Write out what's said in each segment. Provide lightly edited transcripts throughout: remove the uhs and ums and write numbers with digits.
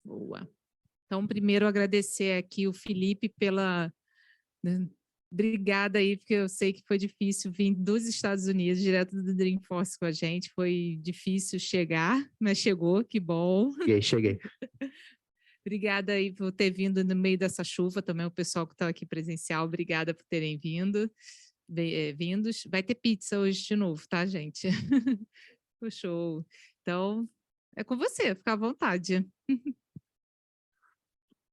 Boa. Então, primeiro agradecer aqui o Felipe pela, né, obrigada aí, porque eu sei que foi difícil vir dos Estados Unidos, direto do Dreamforce com a gente, foi difícil chegar, mas chegou, que bom. Cheguei. Obrigada aí por ter vindo no meio dessa chuva, também o pessoal que está aqui presencial, obrigada por terem vindos. Vai ter pizza hoje de novo, tá, gente? Show. Então, é com você, fica à vontade.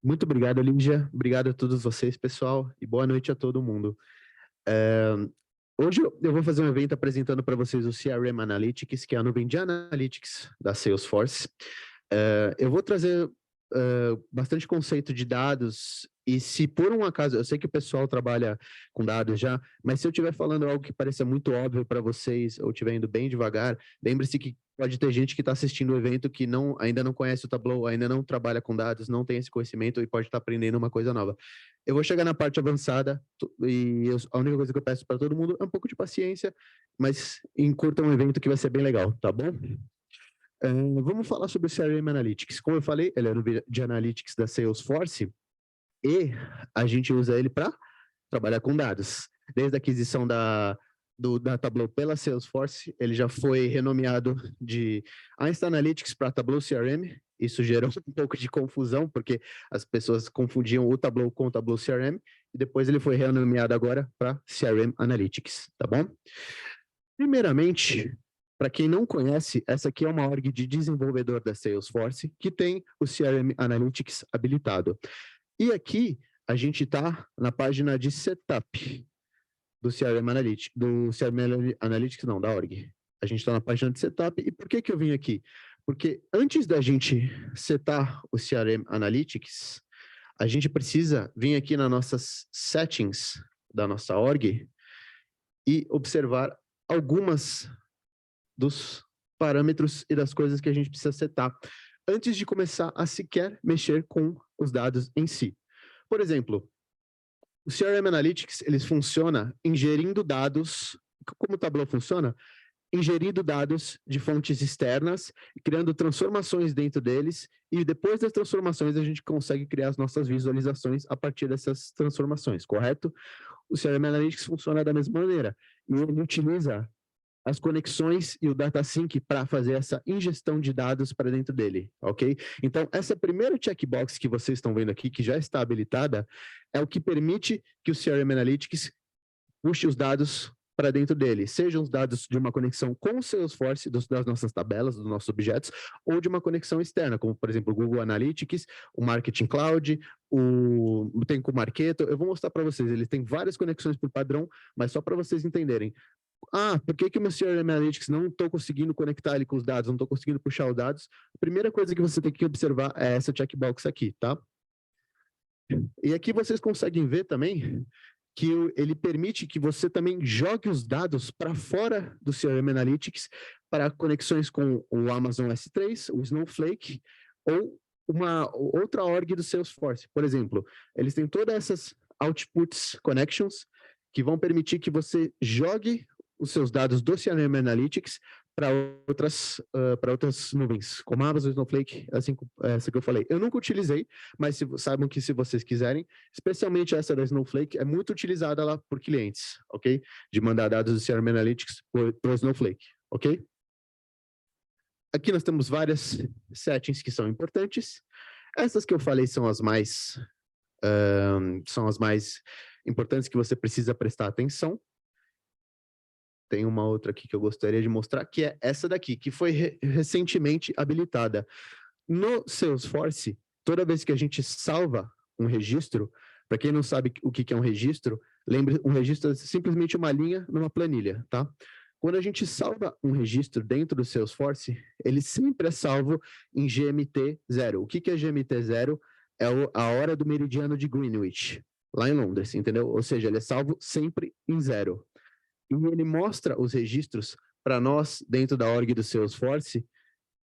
Muito obrigado, Lígia. Obrigado a todos vocês, pessoal, e boa noite a todo mundo. Hoje eu vou fazer um evento apresentando para vocês o CRM Analytics, que é a nuvem de Analytics da Salesforce. Eu vou trazer bastante conceito de dados, e se por um acaso, eu sei que o pessoal trabalha com dados já, mas se eu estiver falando algo que pareça muito óbvio para vocês, ou estiver indo bem devagar, lembre-se que pode ter gente que está assistindo o evento que ainda não conhece o Tableau, ainda não trabalha com dados, não tem esse conhecimento e pode estar aprendendo uma coisa nova. Eu vou chegar na parte avançada e a única coisa que eu peço para todo mundo é um pouco de paciência, mas encurta um evento que vai ser bem legal, tá bom? Vamos falar sobre o CRM Analytics. Como eu falei, ele é de Analytics da Salesforce e a gente usa ele para trabalhar com dados. Desde a aquisição da Tableau pela Salesforce, ele já foi renomeado de Einstein Analytics para Tableau CRM. Isso gerou um pouco de confusão, porque as pessoas confundiam o Tableau com o Tableau CRM, e depois ele foi renomeado agora para CRM Analytics, tá bom? Primeiramente, para quem não conhece, essa aqui é uma org de desenvolvedor da Salesforce que tem o CRM Analytics habilitado. E aqui a gente está na página de setup do CRM Analytics, não, da org. A gente está na página de setup. E por que eu vim aqui? Porque antes da gente setar o CRM Analytics, a gente precisa vir aqui nas nossas settings da nossa org e observar algumas dos parâmetros e das coisas que a gente precisa setar antes de começar a sequer mexer com os dados em si. Por exemplo, o CRM Analytics, ele funciona ingerindo dados. Como o Tableau funciona? Ingerindo dados de fontes externas, criando transformações dentro deles, e depois das transformações a gente consegue criar as nossas visualizações a partir dessas transformações, correto? O CRM Analytics funciona da mesma maneira, e ele utiliza as conexões e o data sync para fazer essa ingestão de dados para dentro dele, ok? Então, essa primeira checkbox que vocês estão vendo aqui, que já está habilitada, é o que permite que o CRM Analytics puxe os dados para dentro dele, sejam os dados de uma conexão com o Salesforce, das nossas tabelas, dos nossos objetos, ou de uma conexão externa, como, por exemplo, o Google Analytics, o Marketing Cloud, tem com o Marketo. Eu vou mostrar para vocês, ele tem várias conexões por padrão, mas só para vocês entenderem. Por que o meu CRM Analytics não estou conseguindo conectar ele com os dados, não estou conseguindo puxar os dados? A primeira coisa que você tem que observar é essa checkbox aqui, tá? E aqui vocês conseguem ver também que ele permite que você também jogue os dados para fora do CRM Analytics para conexões com o Amazon S3, o Snowflake ou uma outra org do Salesforce. Por exemplo, eles têm todas essas outputs connections que vão permitir que você jogue os seus dados do CRM Analytics para outras nuvens, como a Amazon, Snowflake, assim, essa que eu falei. Eu nunca utilizei, mas saibam que se vocês quiserem, especialmente essa da Snowflake, é muito utilizada lá por clientes, ok? De mandar dados do CRM Analytics para o Snowflake, ok? Aqui nós temos várias settings que são importantes. Essas que eu falei são as mais importantes que você precisa prestar atenção. Tem uma outra aqui que eu gostaria de mostrar, que é essa daqui, que foi recentemente habilitada. No Salesforce, toda vez que a gente salva um registro, para quem não sabe o que é um registro, lembre, um registro é simplesmente uma linha numa planilha, tá? Quando a gente salva um registro dentro do Salesforce, ele sempre é salvo em GMT 0. O que é GMT 0? É a hora do meridiano de Greenwich, lá em Londres, entendeu? Ou seja, ele é salvo sempre em 0. E ele mostra os registros para nós, dentro da org do Salesforce,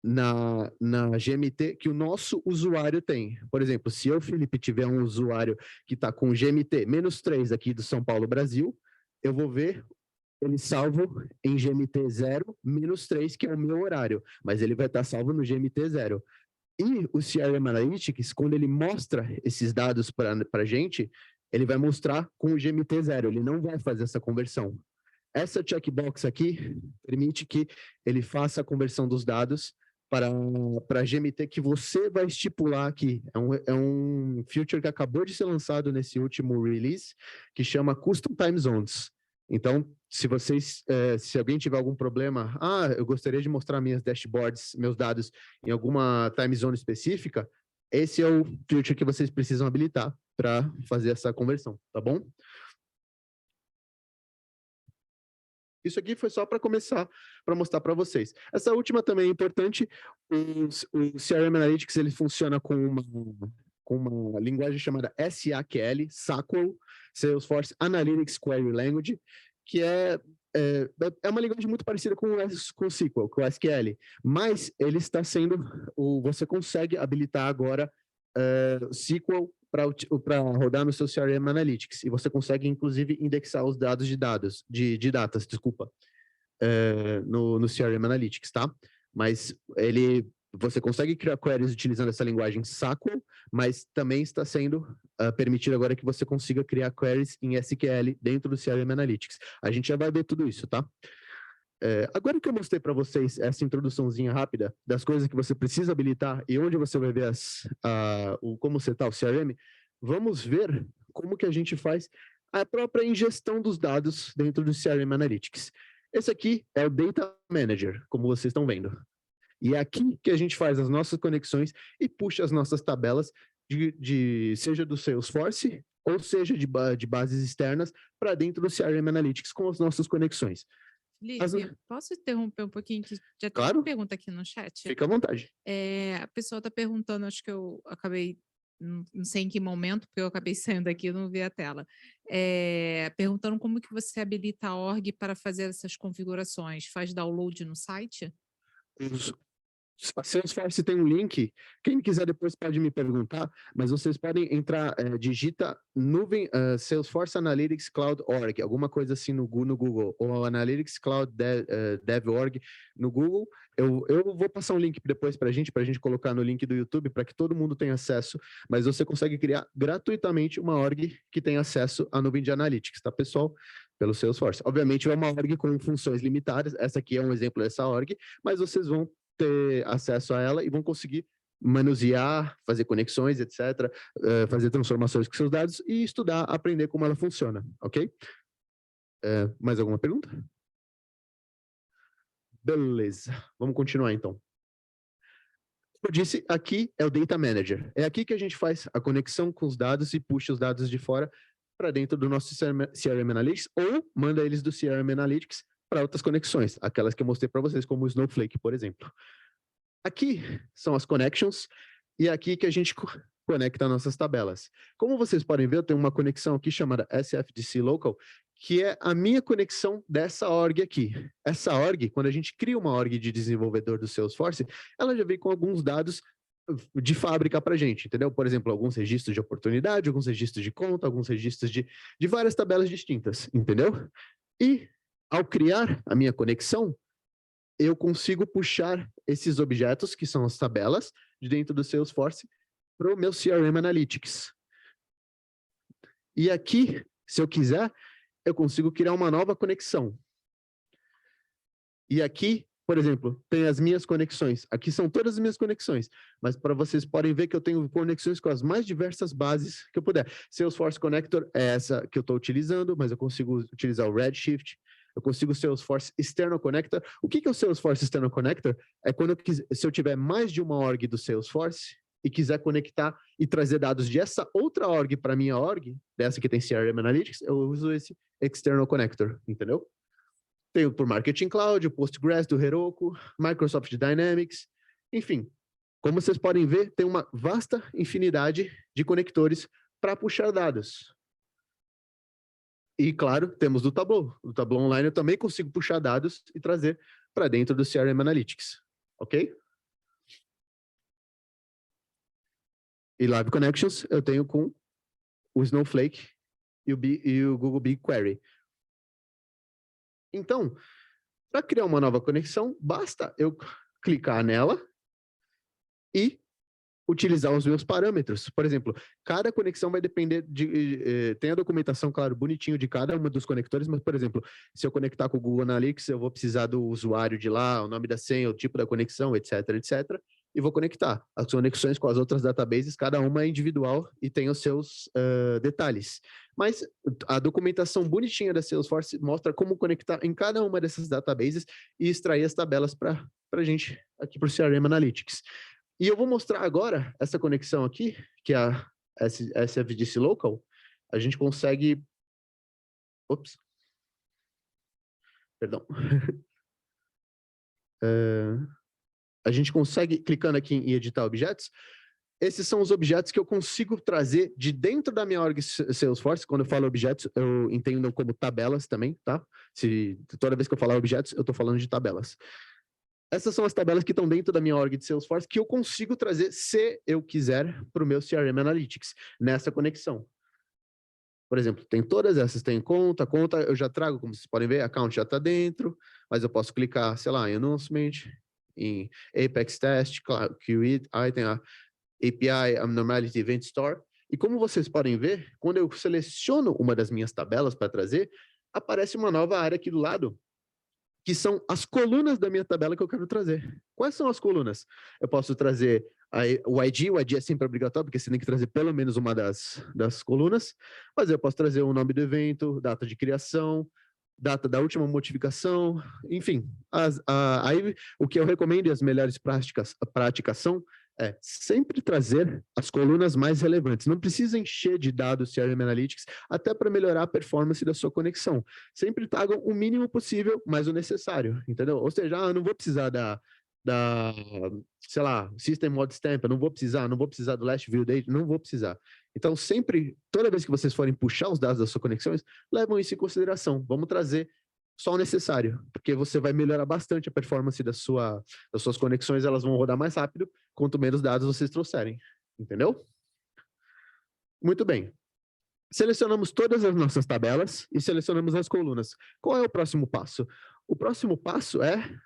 na GMT que o nosso usuário tem. Por exemplo, se eu, Felipe, tiver um usuário que está com GMT -3 aqui do São Paulo, Brasil, eu vou ver ele salvo em GMT 0, -3, que é o meu horário, mas ele vai estar salvo no GMT 0. E o CRM Analytics, quando ele mostra esses dados para a gente, ele vai mostrar com o GMT0, ele não vai fazer essa conversão. Essa checkbox aqui permite que ele faça a conversão dos dados para GMT que você vai estipular aqui. É um feature que acabou de ser lançado nesse último release, que chama Custom Time Zones. Então, se alguém tiver algum problema, eu gostaria de mostrar minhas dashboards, meus dados em alguma time zone específica, esse é o feature que vocês precisam habilitar para fazer essa conversão, tá bom? Isso aqui foi só para começar, para mostrar para vocês. Essa última também é importante. O CRM Analytics ele funciona com uma linguagem chamada SAQL, Salesforce Analytics Query Language, que é uma linguagem muito parecida com o SQL, com o SQL, mas ele está sendo, você consegue habilitar agora SQL para rodar no seu CRM Analytics, e você consegue, inclusive, indexar os dados de datas, desculpa, no CRM Analytics, tá? Mas você consegue criar queries utilizando essa linguagem SQL, mas também está sendo permitido agora que você consiga criar queries em SQL dentro do CRM Analytics. A gente já vai ver tudo isso, tá? Agora que eu mostrei para vocês essa introduçãozinha rápida das coisas que você precisa habilitar e onde você vai ver como setar o CRM, vamos ver como que a gente faz a própria ingestão dos dados dentro do CRM Analytics. Esse aqui é o Data Manager, como vocês estão vendo. E é aqui que a gente faz as nossas conexões e puxa as nossas tabelas, seja do Salesforce ou seja de bases externas para dentro do CRM Analytics com as nossas conexões. Felipe, posso interromper um pouquinho? Que já tem uma pergunta aqui no chat. Fica à vontade. A pessoa está perguntando, acho que eu acabei, não sei em que momento, porque eu acabei saindo daqui e não vi a tela. Perguntando como que você habilita a org para fazer essas configurações. Faz download no site? A Salesforce tem um link, quem quiser depois pode me perguntar, mas vocês podem entrar, digita nuvem Salesforce Analytics Cloud Org, alguma coisa assim no Google, ou Analytics Cloud Dev Org no Google. Eu vou passar um link depois para a gente colocar no link do YouTube, para que todo mundo tenha acesso, mas você consegue criar gratuitamente uma org que tem acesso à nuvem de Analytics, tá, pessoal? Pelo Salesforce. Obviamente é uma org com funções limitadas, essa aqui é um exemplo dessa org, mas vocês vão ter acesso a ela e vão conseguir manusear, fazer conexões, etc., fazer transformações com seus dados e estudar, aprender como ela funciona, ok? Mais alguma pergunta? Beleza, vamos continuar então. Como eu disse, aqui é o Data Manager. É aqui que a gente faz a conexão com os dados e puxa os dados de fora para dentro do nosso CRM Analytics ou manda eles do CRM Analytics para outras conexões, aquelas que eu mostrei para vocês, como o Snowflake, por exemplo. Aqui são as connections, e é aqui que a gente conecta nossas tabelas. Como vocês podem ver, eu tenho uma conexão aqui chamada SFDC Local, que é a minha conexão dessa org aqui. Essa org, quando a gente cria uma org de desenvolvedor do Salesforce, ela já vem com alguns dados de fábrica para a gente, entendeu? Por exemplo, alguns registros de oportunidade, alguns registros de conta, alguns registros de várias tabelas distintas, entendeu? E, ao criar a minha conexão, eu consigo puxar esses objetos, que são as tabelas, de dentro do Salesforce, para o meu CRM Analytics. E aqui, se eu quiser, eu consigo criar uma nova conexão. E aqui, por exemplo, tem as minhas conexões. Aqui são todas as minhas conexões, mas para vocês podem ver que eu tenho conexões com as mais diversas bases que eu puder. Salesforce Connector é essa que eu estou utilizando, mas eu consigo utilizar o Redshift, eu consigo o Salesforce External Connector. O que é o Salesforce External Connector? É quando se eu tiver mais de uma org do Salesforce e quiser conectar e trazer dados de essa outra org para a minha org, dessa que tem CRM Analytics, eu uso esse External Connector, entendeu? Tenho por Marketing Cloud, o Postgres do Heroku, Microsoft Dynamics, enfim. Como vocês podem ver, tem uma vasta infinidade de conectores para puxar dados. E, claro, temos do Tableau. Do Tableau Online eu também consigo puxar dados e trazer para dentro do CRM Analytics. Ok? E Live Connections eu tenho com o Snowflake e o Google BigQuery. Então, para criar uma nova conexão, basta eu clicar nela e utilizar os meus parâmetros. Por exemplo, cada conexão vai depender tem a documentação, claro, bonitinho de cada um dos conectores, mas, por exemplo, se eu conectar com o Google Analytics, eu vou precisar do usuário de lá, o nome da senha, o tipo da conexão, etc, etc, e vou conectar. As conexões com as outras databases, cada uma é individual e tem os seus detalhes. Mas a documentação bonitinha da Salesforce mostra como conectar em cada uma dessas databases e extrair as tabelas para a gente aqui para o CRM Analytics. E eu vou mostrar agora essa conexão aqui, que é a SFDC Local. A gente consegue... Ops. Perdão. A gente consegue, clicando aqui em editar objetos, esses são os objetos que eu consigo trazer de dentro da minha org Salesforce. Quando eu falo objetos, eu entendo como tabelas também, tá? Toda vez que eu falar objetos, eu estou falando de tabelas. Essas são as tabelas que estão dentro da minha org de Salesforce que eu consigo trazer, se eu quiser, para o meu CRM Analytics, nessa conexão. Por exemplo, tem todas essas, tem conta, eu já trago, como vocês podem ver, account já está dentro, mas eu posso clicar, sei lá, em announcement, em Apex Test, QE, aí tem a API, Abnormality Event Store, e como vocês podem ver, quando eu seleciono uma das minhas tabelas para trazer, aparece uma nova área aqui do lado, que são as colunas da minha tabela que eu quero trazer. Quais são as colunas? Eu posso trazer o ID é sempre obrigatório, porque você tem que trazer pelo menos uma das colunas, mas eu posso trazer o nome do evento, data de criação, data da última modificação, enfim. Aí o que eu recomendo e as melhores práticas são sempre trazer as colunas mais relevantes. Não precisa encher de dados CRM Analytics, até para melhorar a performance da sua conexão. Sempre tragam o mínimo possível, mas o necessário, entendeu? Ou seja, eu não vou precisar sei lá, System Mod Stamp, eu não vou precisar do Last View Date, não vou precisar. Então, sempre, toda vez que vocês forem puxar os dados das suas conexões, levam isso em consideração. Vamos trazer só o necessário, porque você vai melhorar bastante a performance das suas conexões, elas vão rodar mais rápido, quanto menos dados vocês trouxerem. Entendeu? Muito bem. Selecionamos todas as nossas tabelas e selecionamos as colunas. Qual é o próximo passo? O próximo passo é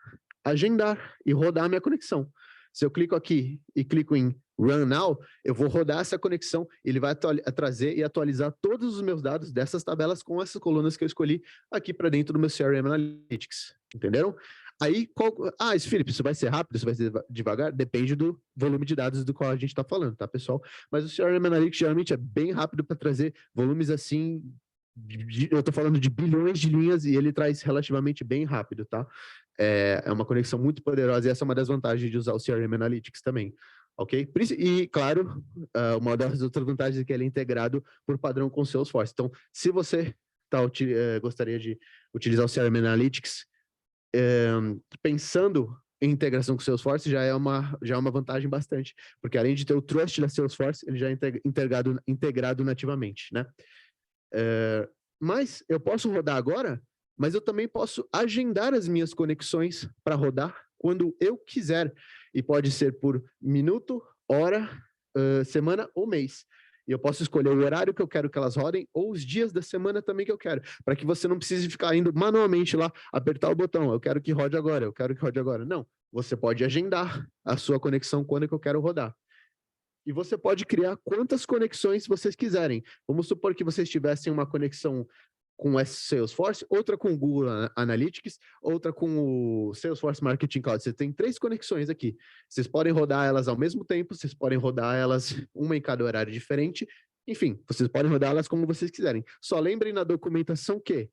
agendar e rodar a minha conexão. Se eu clico aqui e clico em Run Now, eu vou rodar essa conexão, ele vai trazer e atualizar todos os meus dados dessas tabelas com essas colunas que eu escolhi aqui para dentro do meu CRM Analytics. Entenderam? Aí, Felipe, isso vai ser rápido, isso vai ser devagar? Depende do volume de dados do qual a gente está falando, tá, pessoal? Mas o CRM Analytics geralmente é bem rápido para trazer volumes assim, eu estou falando de bilhões de linhas e ele traz relativamente bem rápido, tá? É uma conexão muito poderosa e essa é uma das vantagens de usar o CRM Analytics também, ok? E, claro, uma das outras vantagens é que ele é integrado por padrão com o Salesforce. Então, se você gostaria de utilizar o CRM Analytics pensando em integração com o Salesforce, já é uma vantagem bastante, porque além de ter o trust da Salesforce, ele já é integrado nativamente, né? Mas eu posso rodar agora, mas eu também posso agendar as minhas conexões para rodar quando eu quiser. E pode ser por minuto, hora, semana ou mês. E eu posso escolher o horário que eu quero que elas rodem ou os dias da semana também que eu quero, para que você não precise ficar indo manualmente lá, apertar o botão, eu quero que rode agora, eu quero que rode agora. Não, você pode agendar a sua conexão quando que eu quero rodar. E você pode criar quantas conexões vocês quiserem. Vamos supor que vocês tivessem uma conexão com o Salesforce, outra com o Google Analytics, outra com o Salesforce Marketing Cloud. Você tem 3 conexões aqui. Vocês podem rodar elas ao mesmo tempo, vocês podem rodar elas uma em cada horário diferente. Enfim, vocês podem rodar elas como vocês quiserem. Só lembrem na documentação que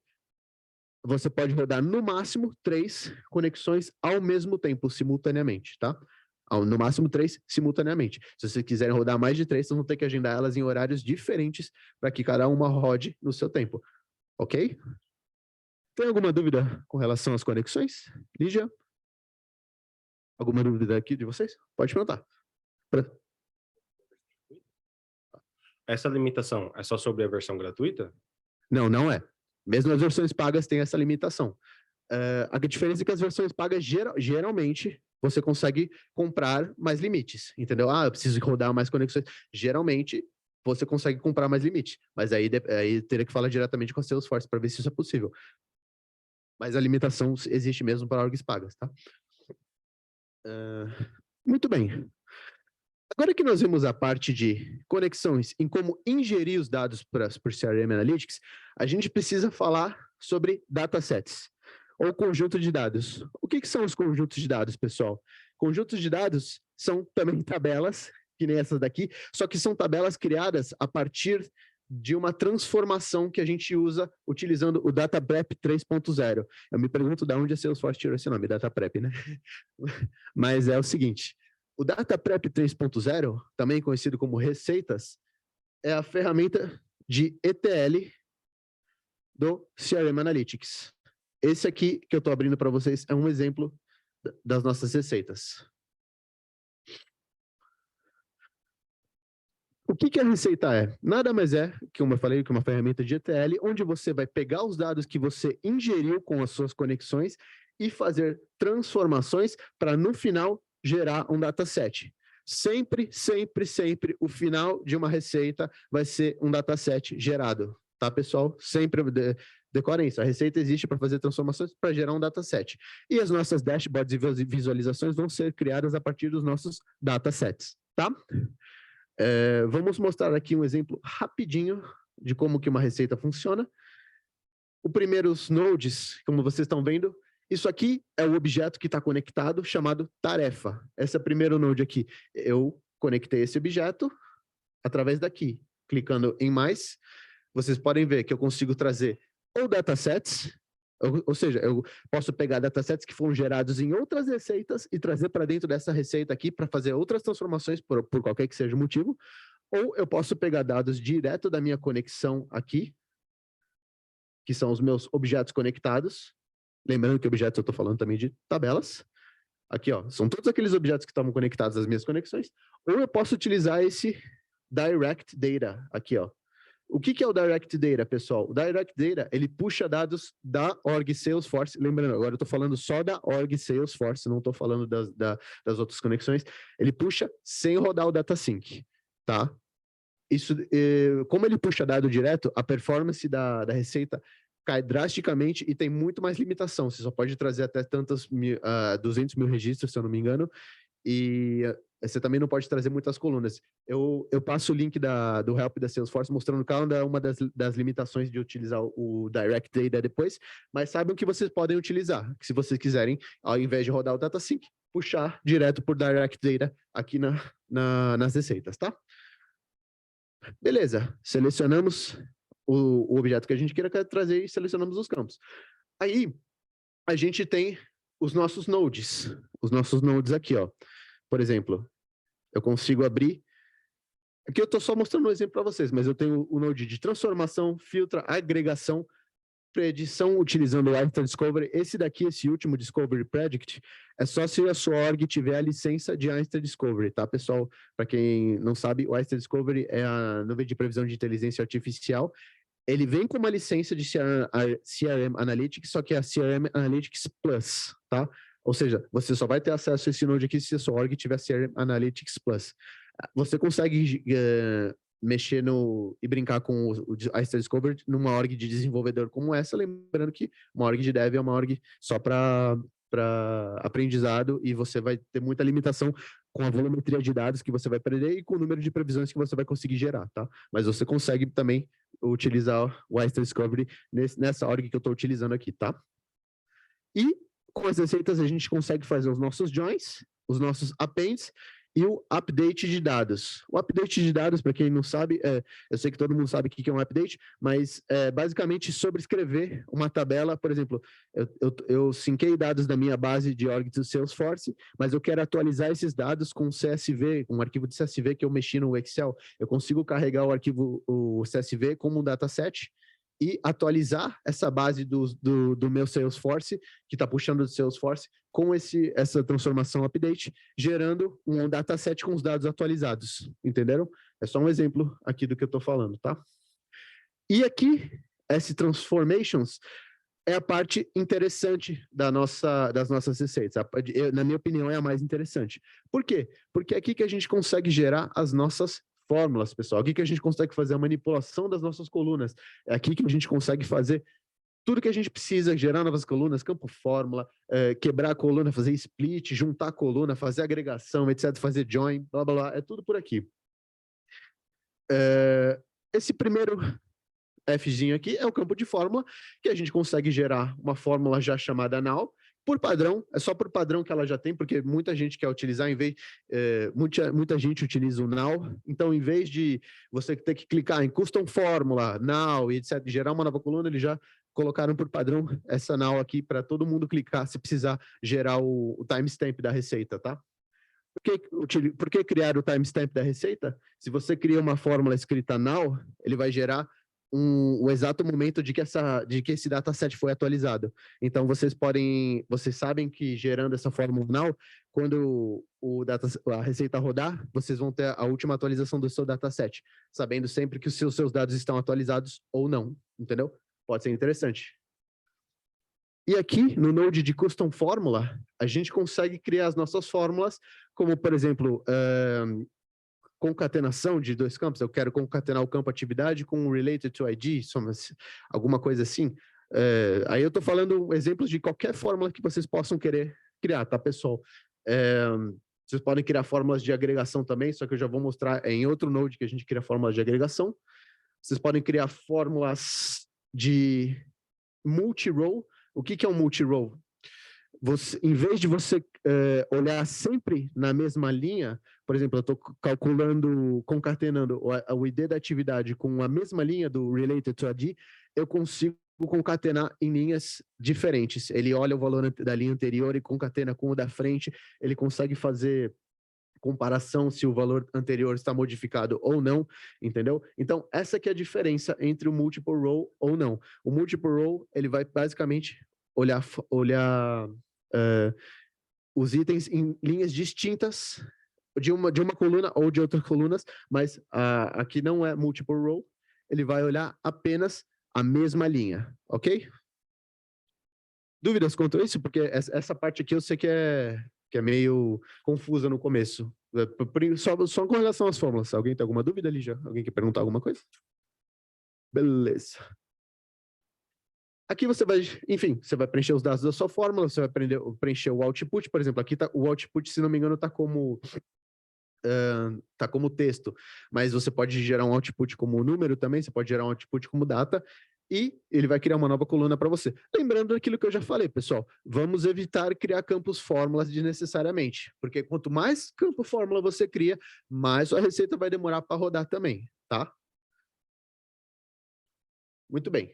você pode rodar no máximo 3 conexões ao mesmo tempo, simultaneamente, tá? No máximo 3 simultaneamente. Se vocês quiserem rodar mais de 3, vocês vão ter que agendar elas em horários diferentes para que cada uma rode no seu tempo. Ok? Tem alguma dúvida com relação às conexões? Lígia? Alguma dúvida aqui de vocês? Pode perguntar. Essa limitação é só sobre a versão gratuita? Não, não é. Mesmo as versões pagas têm essa limitação. A diferença é que as versões pagas, geralmente, você consegue comprar mais limites, entendeu? Eu preciso rodar mais conexões. Geralmente, você consegue comprar mais limite, mas aí teria que falar diretamente com a Salesforce para ver se isso é possível. Mas a limitação existe mesmo para orgs pagas, tá? Muito bem. Agora que nós vimos a parte de conexões em como ingerir os dados por CRM Analytics, a gente precisa falar sobre datasets, ou conjunto de dados. O que são os conjuntos de dados, pessoal? Conjuntos de dados são também tabelas, que nem essas daqui, só que são tabelas criadas a partir de uma transformação que a gente usa utilizando o Data Prep 3.0. Eu me pergunto de onde a Salesforce tirou esse nome, Data Prep, né? Mas é o seguinte, o Data Prep 3.0, também conhecido como receitas, é a ferramenta de ETL do CRM Analytics. Esse aqui que eu estou abrindo para vocês é um exemplo das nossas receitas. O que a receita é? Nada mais é, como eu falei, que uma ferramenta de ETL, onde você vai pegar os dados que você ingeriu com as suas conexões e fazer transformações para, no final, gerar um dataset. Sempre, sempre, sempre, o final de uma receita vai ser um dataset gerado, tá, pessoal? Sempre decorem isso. A receita existe para fazer transformações para gerar um dataset. E as nossas dashboards e visualizações vão ser criadas a partir dos nossos datasets, tá? Vamos mostrar aqui um exemplo rapidinho de como que uma receita funciona. O primeiro, os nodes, como vocês estão vendo, isso aqui é o objeto que está conectado, chamado tarefa. Esse é o primeiro node aqui. Eu conectei esse objeto através daqui. Clicando em mais, vocês podem ver que eu consigo trazer ou datasets, ou seja, eu posso pegar datasets que foram gerados em outras receitas e trazer para dentro dessa receita aqui para fazer outras transformações por qualquer que seja o motivo, ou eu posso pegar dados direto da minha conexão aqui, que são os meus objetos conectados. Lembrando que objetos eu estou falando também de tabelas. Aqui, ó, são todos aqueles objetos que estavam conectados às minhas conexões. Ou eu posso utilizar esse Direct Data aqui, ó. O que é o Direct Data, pessoal? O Direct Data, ele puxa dados da org Salesforce. Lembrando, agora eu estou falando só da org Salesforce, não estou falando das outras conexões. Ele puxa sem rodar o DataSync, tá? Isso, como ele puxa dado direto, a performance da receita cai drasticamente e tem muito mais limitação. Você só pode trazer até 200 mil registros, se eu não me engano, e você também não pode trazer muitas colunas. Eu passo o link do Help da Salesforce mostrando cada uma das limitações de utilizar o Direct Data depois, mas saibam que vocês podem utilizar, que se vocês quiserem, ao invés de rodar o DataSync, puxar direto por Direct Data aqui nas receitas, tá? Beleza, selecionamos o objeto que a gente queira trazer e selecionamos os campos. Aí, a gente tem os nossos nodes aqui, ó. Por exemplo, eu consigo abrir, aqui eu estou só mostrando um exemplo para vocês, mas eu tenho o node de transformação, filtra, agregação, predição utilizando o Oyster Discovery. Esse daqui, esse último Discovery Predict, é só se a sua org tiver a licença de Oyster Discovery, tá, pessoal? Para quem não sabe, o Oyster Discovery é a nuvem de previsão de inteligência artificial. Ele vem com uma licença de CRM Analytics, só que é a CRM Analytics Plus, tá? Ou seja, você só vai ter acesso a esse node aqui se a sua org tiver CRM Analytics Plus. Você consegue mexer e brincar com o Oyster Discovery numa org de desenvolvedor como essa, lembrando que uma org de dev é uma org só para aprendizado e você vai ter muita limitação com a volumetria de dados que você vai perder e com o número de previsões que você vai conseguir gerar, tá? Mas você consegue também utilizar o Oyster Discovery nessa org que eu estou utilizando aqui, tá? E com as receitas a gente consegue fazer os nossos joins, os nossos appends e o update de dados. O update de dados, para quem não sabe, eu sei que todo mundo sabe o que é um update, mas é basicamente sobrescrever uma tabela. Por exemplo, eu sinquei dados da minha base de org do Salesforce, mas eu quero atualizar esses dados com CSV, um arquivo de CSV que eu mexi no Excel. Eu consigo carregar o CSV como um dataset e atualizar essa base do meu Salesforce, que está puxando do Salesforce, com essa transformação update, gerando um dataset com os dados atualizados, entenderam? É só um exemplo aqui do que eu estou falando, tá? E aqui, esse transformations é a parte interessante das nossas receitas. Na minha opinião, é a mais interessante. Por quê? Porque é aqui que a gente consegue gerar as nossas fórmulas, pessoal. Aqui que a gente consegue fazer a manipulação das nossas colunas. É aqui que a gente consegue fazer tudo que a gente precisa, gerar novas colunas, campo fórmula, quebrar a coluna, fazer split, juntar a coluna, fazer agregação, etc., fazer join, blá, blá, blá, é tudo por aqui. Esse primeiro Fzinho aqui é o campo de fórmula, que a gente consegue gerar uma fórmula já chamada null, por padrão, é só por padrão que ela já tem, porque muita gente quer utilizar, muita gente utiliza o null, então em vez de você ter que clicar em custom fórmula, null e etc., gerar uma nova coluna, eles já colocaram por padrão essa null aqui para todo mundo clicar se precisar gerar o timestamp da receita, tá? Por que criar o timestamp da receita? Se você cria uma fórmula escrita null, ele vai gerar o exato momento de que esse dataset foi atualizado. Então, vocês sabem que gerando essa fórmula null, quando a receita rodar, vocês vão ter a última atualização do seu dataset, sabendo sempre que os seus dados estão atualizados ou não, entendeu? Pode ser interessante. E aqui, no Node de Custom Fórmula, a gente consegue criar as nossas fórmulas, como, por exemplo, concatenação de dois campos. Eu quero concatenar o campo atividade com o related to ID, alguma coisa assim. Aí eu estou falando exemplos de qualquer fórmula que vocês possam querer criar, tá, pessoal? Vocês podem criar fórmulas de agregação também, só que eu já vou mostrar em outro Node que a gente cria fórmulas de agregação. Vocês podem criar fórmulas de multi-row. O que é um multi-row? Em vez de você olhar sempre na mesma linha, por exemplo, eu estou concatenando o ID da atividade com a mesma linha do related to ID, eu consigo concatenar em linhas diferentes. Ele olha o valor da linha anterior e concatena com o da frente, ele consegue fazer comparação se o valor anterior está modificado ou não, entendeu? Então, essa que é a diferença entre o multiple row ou não. O multiple row, ele vai basicamente olhar os itens em linhas distintas de uma coluna ou de outras colunas, mas aqui não é multiple row, ele vai olhar apenas a mesma linha, ok? Dúvidas quanto a isso? Porque essa parte aqui eu sei que é meio confusa no começo. Só com relação às fórmulas. Alguém tem alguma dúvida ali já? Alguém quer perguntar alguma coisa? Beleza. Aqui você vai, enfim, você vai preencher os dados da sua fórmula, você vai preencher o output, por exemplo, aqui o output, se não me engano, está como texto, mas você pode gerar um output como número também, você pode gerar um output como data, e ele vai criar uma nova coluna para você. Lembrando daquilo que eu já falei, pessoal, vamos evitar criar campos fórmulas desnecessariamente, porque quanto mais campo fórmula você cria, mais sua receita vai demorar para rodar também, tá? Muito bem.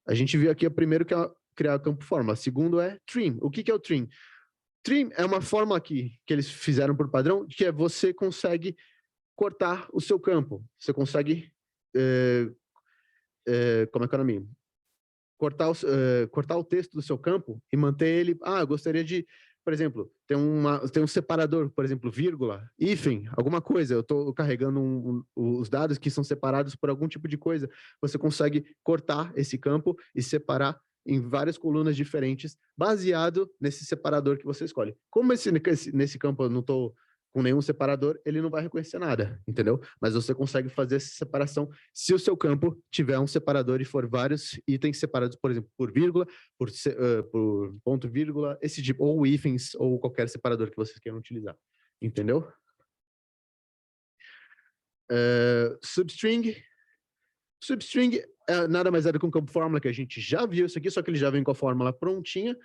A gente viu aqui o primeiro que é criar campo fórmula, o segundo é trim. O que é o trim? Trim é uma forma aqui que eles fizeram por padrão, que é você consegue cortar o seu campo. Você consegue, como é que é o nome? Cortar o texto do seu campo e manter ele... eu gostaria de, por exemplo, tem um separador, por exemplo, vírgula, hífen, alguma coisa. Eu estou carregando os dados que são separados por algum tipo de coisa. Você consegue cortar esse campo e separar em várias colunas diferentes, baseado nesse separador que você escolhe. Como nesse campo eu não estou com nenhum separador, ele não vai reconhecer nada, entendeu? Mas você consegue fazer essa separação se o seu campo tiver um separador e for vários itens separados, por exemplo, por vírgula, por ponto vírgula, esse tipo, ou hífens, ou qualquer separador que vocês queiram utilizar, entendeu? Substring nada mais é do que um campo fórmula, que a gente já viu isso aqui, só que ele já vem com a fórmula prontinha.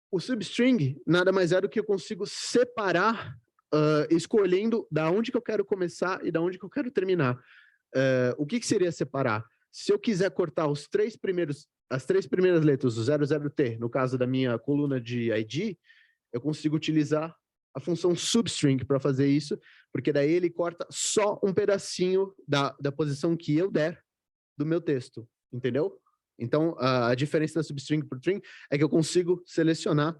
O substring nada mais é do que eu consigo separar escolhendo da onde que eu quero começar e da onde que eu quero terminar. O que seria separar? Se eu quiser cortar as três primeiras letras, o 00T, no caso da minha coluna de ID, eu consigo utilizar a função substring para fazer isso, porque daí ele corta só um pedacinho da posição que eu der do meu texto, entendeu? Então, a diferença da substring para o string é que eu consigo selecionar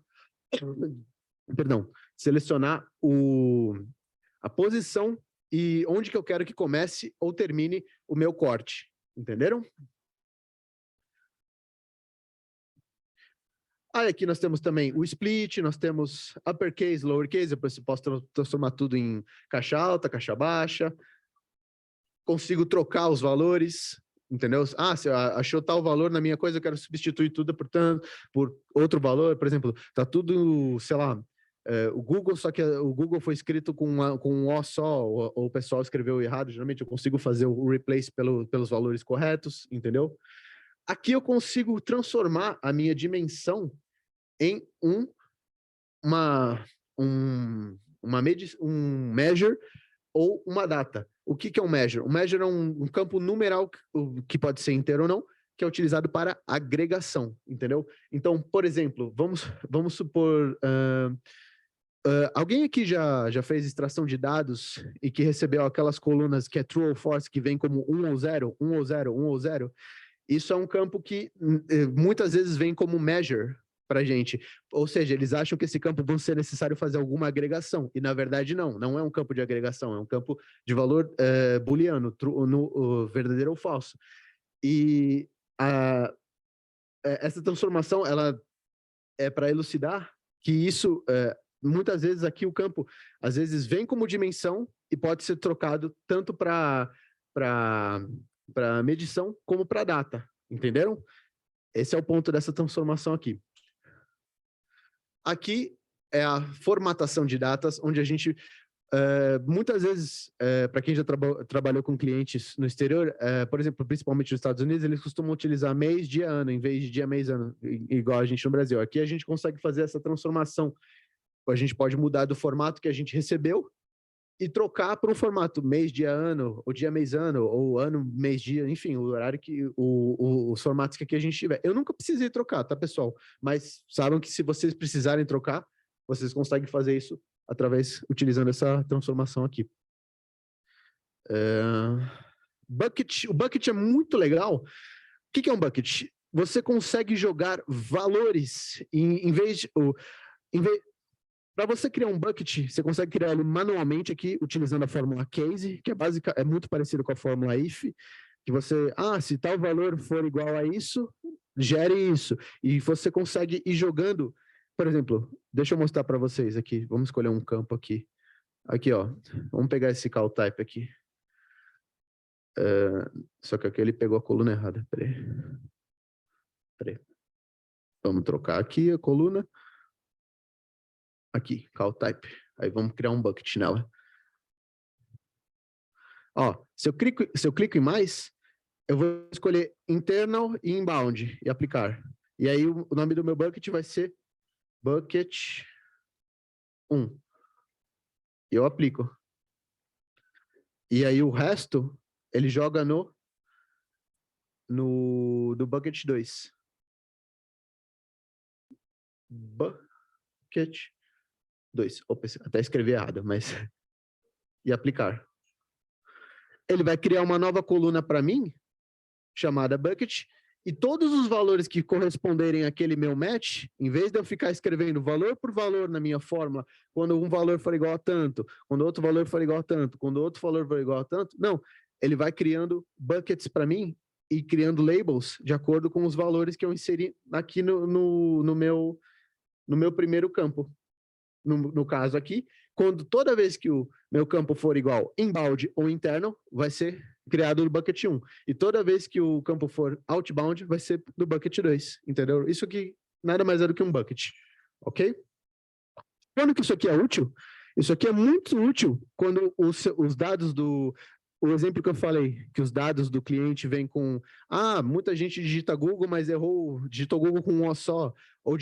a posição e onde que eu quero que comece ou termine o meu corte. Entenderam? Aqui nós temos também o split, nós temos uppercase, lowercase, depois eu posso transformar tudo em caixa alta, caixa baixa. Consigo trocar os valores. entendeu? Ah, se achou tal valor na minha coisa, eu quero substituir tudo por outro valor, por exemplo, tá tudo, sei lá, o Google, só que o Google foi escrito com um O só, ou o pessoal escreveu errado, geralmente eu consigo fazer o replace pelos valores corretos, entendeu? Aqui eu consigo transformar a minha dimensão em um measure ou uma data. O que é um measure? Um measure é um campo numeral que pode ser inteiro ou não, que é utilizado para agregação, entendeu? Então, por exemplo, vamos supor... alguém aqui já fez extração de dados e que recebeu aquelas colunas que é true ou false, que vem como 1 ou 0, 1 ou 0, 1 ou 0? Isso é um campo que muitas vezes vem como measure para a gente. Ou seja, eles acham que esse campo vai ser necessário fazer alguma agregação. E, na verdade, não é um campo de agregação, é um campo de valor booleano, verdadeiro ou falso. E essa transformação, ela é para elucidar que isso... muitas vezes aqui o campo, às vezes, vem como dimensão e pode ser trocado tanto para medição como para data, entenderam? Esse é o ponto dessa transformação aqui. Aqui é a formatação de datas, onde a gente, muitas vezes, para quem já trabalhou com clientes no exterior, por exemplo, principalmente nos Estados Unidos, eles costumam utilizar mês, dia, ano, em vez de dia, mês, ano, igual a gente no Brasil. Aqui a gente consegue fazer essa transformação. A gente pode mudar do formato que a gente recebeu e trocar para um formato mês, dia, ano, ou dia, mês, ano, ou ano, mês, dia, enfim, o horário os formatos que aqui a gente tiver. Eu nunca precisei trocar, tá, pessoal? Mas saibam que se vocês precisarem trocar, vocês conseguem fazer isso utilizando essa transformação aqui. O bucket é muito legal. O que é um bucket? Você consegue jogar valores em vez de... Para você criar um bucket, você consegue criar ele manualmente aqui, utilizando a fórmula case, que é muito parecido com a fórmula if, que você, se tal valor for igual a isso, gere isso. E você consegue ir jogando, por exemplo, deixa eu mostrar para vocês aqui, vamos escolher um campo aqui. Aqui, ó, vamos pegar esse call type aqui. Só que aqui ele pegou a coluna errada, peraí. Vamos trocar aqui a coluna. Aqui, call type. Aí vamos criar um bucket nela. Ó, se eu clico em mais, eu vou escolher internal e inbound e aplicar. E aí o nome do meu bucket vai ser bucket 1. E eu aplico. E aí o resto, ele joga do bucket 2. Bucket 2. Opa, até escrevi errado, mas... E aplicar. Ele vai criar uma nova coluna para mim, chamada bucket, e todos os valores que corresponderem àquele meu match, em vez de eu ficar escrevendo valor por valor na minha fórmula, quando um valor for igual a tanto, quando outro valor for igual a tanto, quando outro valor for igual a tanto, não. Ele vai criando buckets para mim e criando labels de acordo com os valores que eu inseri aqui no meu primeiro campo. No caso aqui, toda vez que o meu campo for igual inbound ou internal, vai ser criado no bucket 1. E toda vez que o campo for outbound, vai ser no bucket 2, entendeu? Isso aqui nada mais é do que um bucket, ok? Quando que isso aqui é útil? Isso aqui é muito útil quando os dados o exemplo que eu falei, que os dados do cliente vêm com... muita gente digita Google, mas digitou Google com um O só. Ou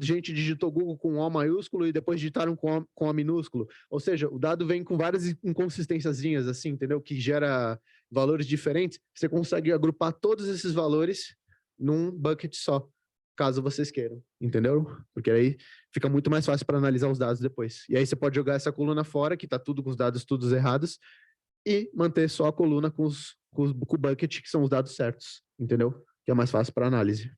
gente digitou Google com O maiúsculo e depois digitaram com O minúsculo. Ou seja, o dado vem com várias inconsistênciazinhas, assim, entendeu? Que gera valores diferentes. Você consegue agrupar todos esses valores num bucket só, caso vocês queiram, entendeu? Porque aí fica muito mais fácil para analisar os dados depois. E aí você pode jogar essa coluna fora, que está tudo com os dados todos errados, e manter só a coluna com o bucket, que são os dados certos, entendeu? Que é mais fácil para análise.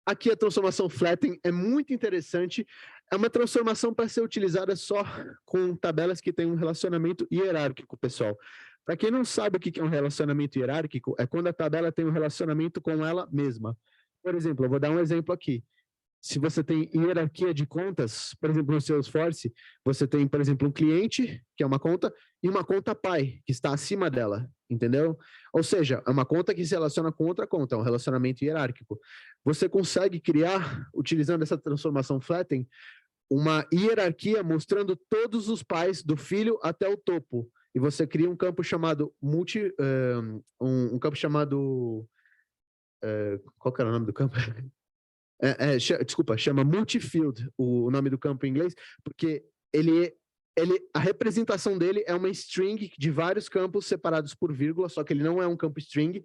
Aqui a transformação flatten é muito interessante. É uma transformação para ser utilizada só com tabelas que têm um relacionamento hierárquico, pessoal. Para quem não sabe o que é um relacionamento hierárquico, é quando a tabela tem um relacionamento com ela mesma. Por exemplo, eu vou dar um exemplo aqui. se você tem hierarquia de contas, por exemplo, no Salesforce, você tem, por exemplo, um cliente, que é uma conta, e uma conta pai, que está acima dela, entendeu? Ou seja, é uma conta que se relaciona com outra conta, é um relacionamento hierárquico. Você consegue criar, utilizando essa transformação Flatten, uma hierarquia mostrando todos os pais, do filho até o topo. E você cria um campo chamado um campo chamado... qual que era o nome do campo? Desculpa, chama multifield, o nome do campo em inglês, porque a representação dele é uma string de vários campos separados por vírgula, só que ele não é um campo string,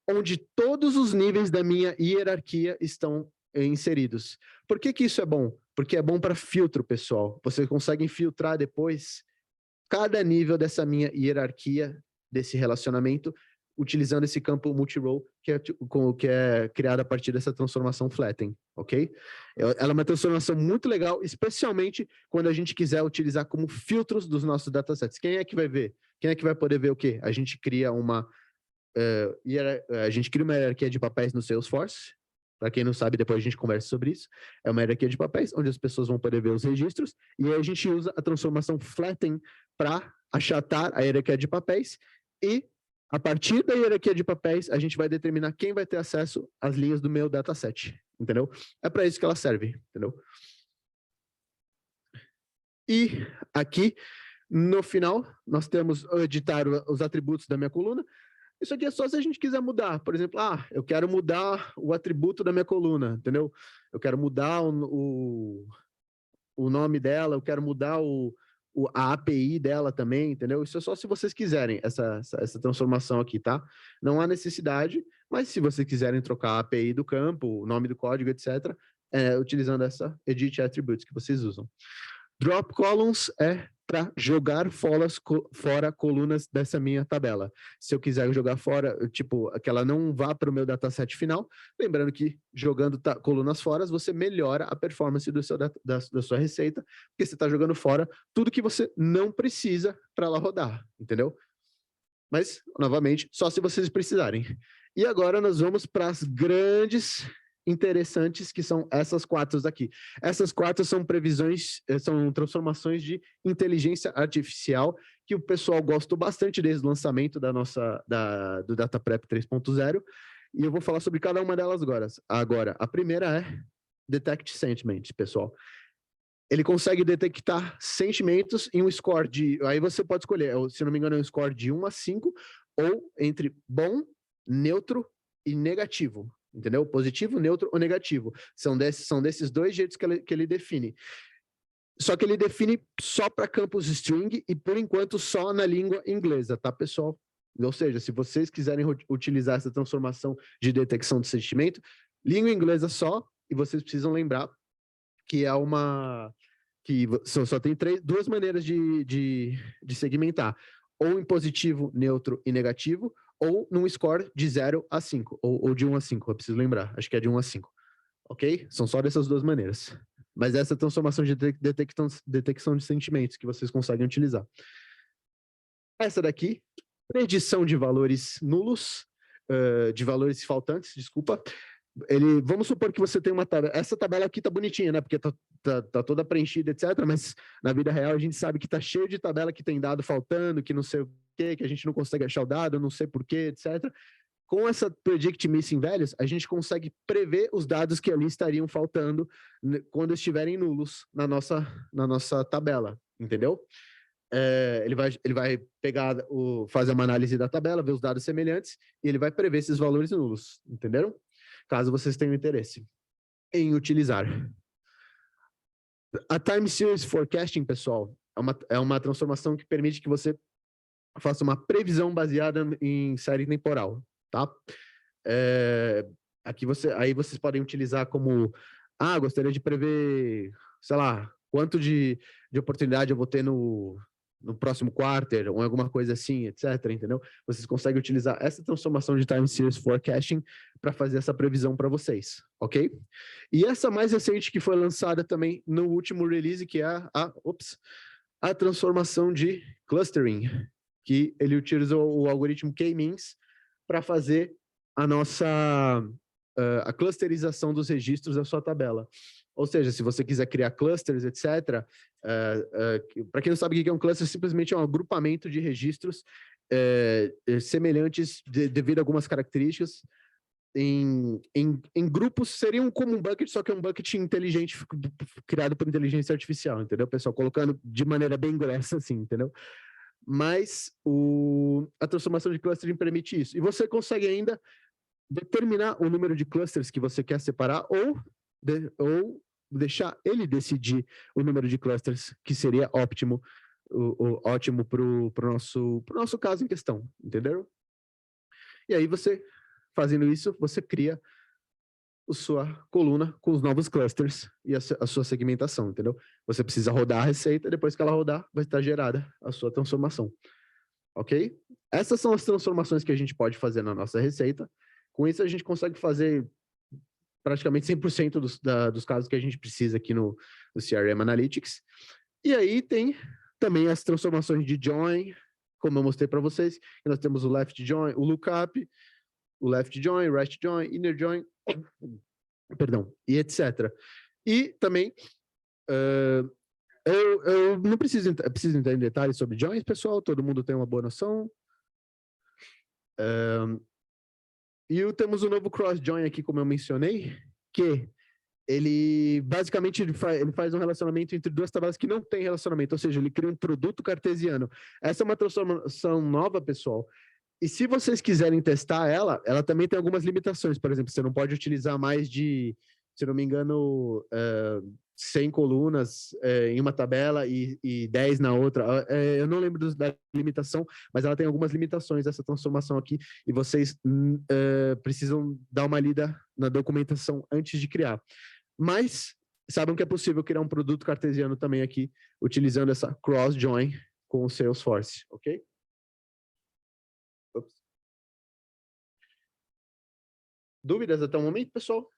onde todos os níveis da minha hierarquia estão inseridos. Por que que isso é bom? Porque é bom para filtro, pessoal. Vocês conseguem filtrar depois cada nível dessa minha hierarquia, desse relacionamento, utilizando esse campo multi-row que é criado a partir dessa transformação Flatten, ok? Ela é uma transformação muito legal, especialmente quando a gente quiser utilizar como filtros dos nossos datasets. Quem é que vai ver? Quem é que vai poder ver o quê? A gente cria uma hierarquia de papéis no Salesforce. Para quem não sabe, depois a gente conversa sobre isso. É uma hierarquia de papéis, onde as pessoas vão poder ver os registros, e aí a gente usa a transformação Flatten para achatar a hierarquia de papéis, e a partir da hierarquia de papéis, a gente vai determinar quem vai ter acesso às linhas do meu dataset, entendeu? É para isso que ela serve, entendeu? E aqui, no final, nós temos editar os atributos da minha coluna. Isso aqui é só se a gente quiser mudar. Por exemplo, eu quero mudar o atributo da minha coluna, entendeu? Eu quero mudar o nome dela, eu quero mudar a API dela também, entendeu? Isso é só se vocês quiserem, essa transformação aqui, tá? Não há necessidade, mas se vocês quiserem trocar a API do campo, o nome do código, etc., utilizando essa Edit Attributes que vocês usam. Drop Columns é para jogar fora colunas dessa minha tabela. Se eu quiser jogar fora, tipo, que ela não vá para o meu dataset final, lembrando que jogando colunas fora, você melhora a performance da sua receita, porque você está jogando fora tudo que você não precisa para ela rodar, entendeu? Mas, novamente, só se vocês precisarem. E agora nós vamos para as grandes interessantes, que são essas 4 daqui. Essas 4 são são transformações de inteligência artificial que o pessoal gostou bastante desde o lançamento do DataPrep 3.0, e eu vou falar sobre cada uma delas agora. A primeira é Detect Sentiments, pessoal. Ele consegue detectar sentimentos em um score de... Aí você pode escolher, se não me engano, é um score de 1 a 5, ou entre bom, neutro e negativo. Entendeu? Positivo, neutro ou negativo. São desses 2 jeitos que ele define. Só que ele define só para campos string e, por enquanto, só na língua inglesa, tá, pessoal? Ou seja, se vocês quiserem utilizar essa transformação de detecção de sentimento, língua inglesa só, e vocês precisam lembrar que só tem 2 maneiras de segmentar. Ou em positivo, neutro e negativo, ou num score de 0 a 5, ou de 1 a 5, eu preciso lembrar, acho que é de 1 a 5, ok? São só dessas 2 maneiras. Mas essa transformação de detecção de sentimentos que vocês conseguem utilizar. Essa daqui, predição de valores nulos, de valores faltantes, desculpa. Vamos supor que você tem uma tabela, essa tabela aqui tá bonitinha, né, porque tá toda preenchida, etc, mas na vida real a gente sabe que tá cheio de tabela que tem dado faltando, que não sei o quê, que a gente não consegue achar o dado, não sei por quê, etc. Com essa Predict Missing Values, a gente consegue prever os dados que ali estariam faltando quando estiverem nulos na nossa tabela, entendeu? Ele vai fazer uma análise da tabela, ver os dados semelhantes, e ele vai prever esses valores nulos, entenderam? Caso vocês tenham interesse em utilizar. A Time Series Forecasting, pessoal, é uma transformação que permite que você faça uma previsão baseada em série temporal, tá? Aqui vocês podem utilizar como, gostaria de prever, sei lá, quanto de oportunidade eu vou ter no próximo quarter, ou alguma coisa assim, etc, entendeu? Vocês conseguem utilizar essa transformação de Time Series Forecasting para fazer essa previsão para vocês, ok? E essa mais recente que foi lançada também no último release, que é a transformação de Clustering, que ele utiliza o algoritmo K-means para fazer a clusterização dos registros da sua tabela. Ou seja, se você quiser criar clusters, etc. Para quem não sabe o que é um cluster, simplesmente é um agrupamento de registros semelhantes devido a algumas características. Em grupos seriam como um bucket, só que é um bucket inteligente criado por inteligência artificial, entendeu? O pessoal colocando de maneira bem grossa, assim, entendeu? Mas a transformação de clustering permite isso. E você consegue ainda determinar o número de clusters que você quer separar ou deixar ele decidir o número de clusters que seria ótimo para o nosso caso em questão, entendeu? E aí você, fazendo isso, você cria a sua coluna com os novos clusters e a sua segmentação, entendeu? Você precisa rodar a receita, depois que ela rodar, vai estar gerada a sua transformação, ok? Essas são as transformações que a gente pode fazer na nossa receita. Com isso, a gente consegue fazer praticamente 100% dos casos que a gente precisa aqui no CRM Analytics. E aí tem também as transformações de join, como eu mostrei para vocês. Nós temos o left join, o lookup, o left join, right join, inner join, perdão, e etc. E também, eu não preciso entrar em detalhes sobre joins, pessoal, todo mundo tem uma boa noção. E temos o novo cross join aqui, como eu mencionei, que ele basicamente ele faz um relacionamento entre duas tabelas que não tem relacionamento, ou seja, ele cria um produto cartesiano. Essa é uma transformação nova, pessoal. E se vocês quiserem testar ela também tem algumas limitações. Por exemplo, você não pode utilizar mais de, se não me engano, 100 colunas em uma tabela e 10 na outra. Eu não lembro da limitação, mas ela tem algumas limitações, essa transformação aqui, e vocês precisam dar uma lida na documentação antes de criar. Mas saibam que é possível criar um produto cartesiano também aqui, utilizando essa cross-join com o Salesforce, ok? Ups. Dúvidas até o momento, pessoal?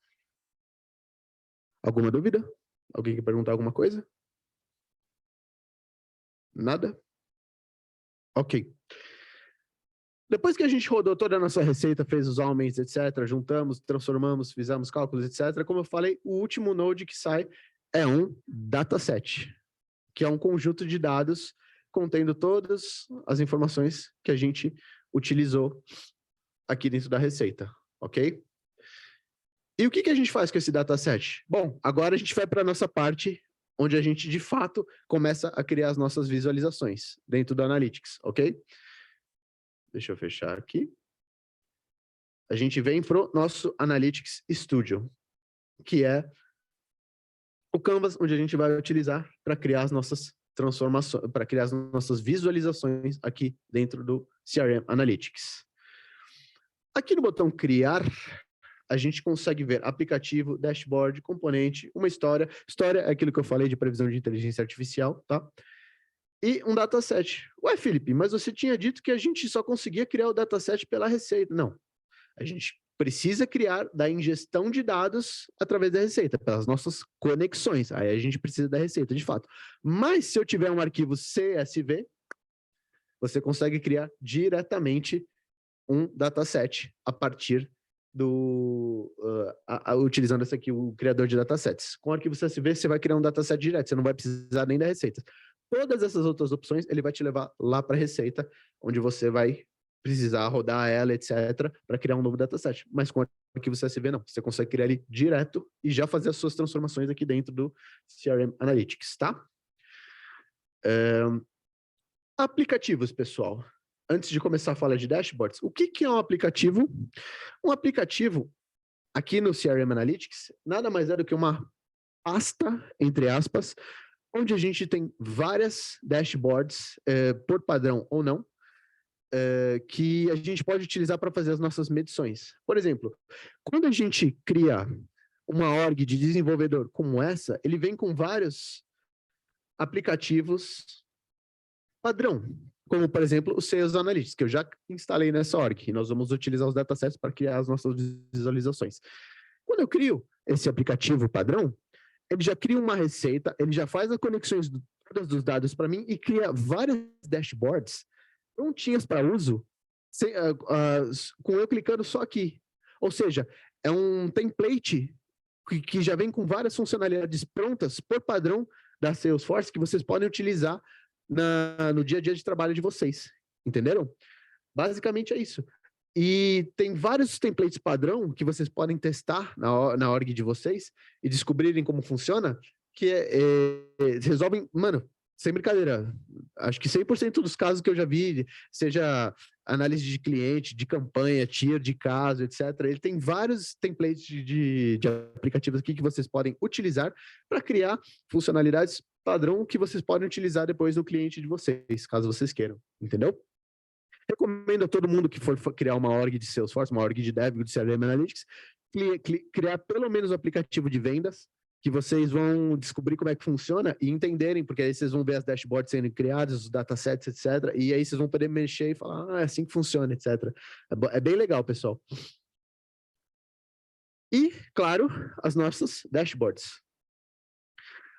Alguma dúvida? Alguém quer perguntar alguma coisa? Nada? Ok. Depois que a gente rodou toda a nossa receita, fez os auments, etc., juntamos, transformamos, fizemos cálculos, etc., como eu falei, o último node que sai é um dataset, que é um conjunto de dados contendo todas as informações que a gente utilizou aqui dentro da receita, ok? E o que a gente faz com esse dataset? Bom, agora a gente vai para a nossa parte onde a gente, de fato, começa a criar as nossas visualizações dentro do Analytics, ok? Deixa eu fechar aqui. A gente vem para o nosso Analytics Studio, que é o canvas onde a gente vai utilizar para criar as nossas transformações, para criar as nossas visualizações aqui dentro do CRM Analytics. Aqui no botão Criar, a gente consegue ver aplicativo, dashboard, componente, uma história. História é aquilo que eu falei de previsão de inteligência artificial, tá? E um dataset. Ué, Felipe, mas você tinha dito que a gente só conseguia criar o dataset pela receita. Não. A gente precisa criar da ingestão de dados através da receita, pelas nossas conexões. Aí a gente precisa da receita, de fato. Mas se eu tiver um arquivo CSV, você consegue criar diretamente um dataset a partir utilizando esse aqui, o criador de datasets. Com o arquivo CSV, você vai criar um dataset direto, você não vai precisar nem da receita. Todas essas outras opções, ele vai te levar lá para a receita, onde você vai precisar rodar ela, etc., para criar um novo dataset. Mas com o arquivo CSV, não. Você consegue criar ele direto e já fazer as suas transformações aqui dentro do CRM Analytics, tá? Aplicativos, pessoal. Antes de começar a falar de dashboards, o que é um aplicativo? Um aplicativo, aqui no CRM Analytics, nada mais é do que uma pasta, entre aspas, onde a gente tem várias dashboards, por padrão ou não, que a gente pode utilizar para fazer as nossas medições. Por exemplo, quando a gente cria uma org de desenvolvedor como essa, ele vem com vários aplicativos padrão, como, por exemplo, o Sales Analytics, que eu já instalei nessa org, e nós vamos utilizar os datasets para criar as nossas visualizações. Quando eu crio esse aplicativo padrão, ele já cria uma receita, ele já faz as conexões dos dados para mim e cria várias dashboards prontinhas para uso, com eu clicando só aqui. Ou seja, é um template que já vem com várias funcionalidades prontas por padrão da Salesforce que vocês podem utilizar no dia a dia de trabalho de vocês. Entenderam? Basicamente é isso. E tem vários templates padrão que vocês podem testar na org de vocês e descobrirem como funciona, que resolvem, mano, sem brincadeira, acho que 100% dos casos que eu já vi, seja análise de cliente, de campanha, tier de caso, etc., ele tem vários templates de aplicativos aqui que vocês podem utilizar para criar funcionalidades padrão que vocês podem utilizar depois no cliente de vocês, caso vocês queiram, entendeu? Recomendo a todo mundo que for criar uma org de Salesforce, uma org de Dev, de CRM Analytics, criar pelo menos um aplicativo de vendas, que vocês vão descobrir como é que funciona e entenderem, porque aí vocês vão ver as dashboards sendo criadas, os datasets, etc. E aí vocês vão poder mexer e falar, é assim que funciona, etc. É bem legal, pessoal. E, claro, as nossas dashboards.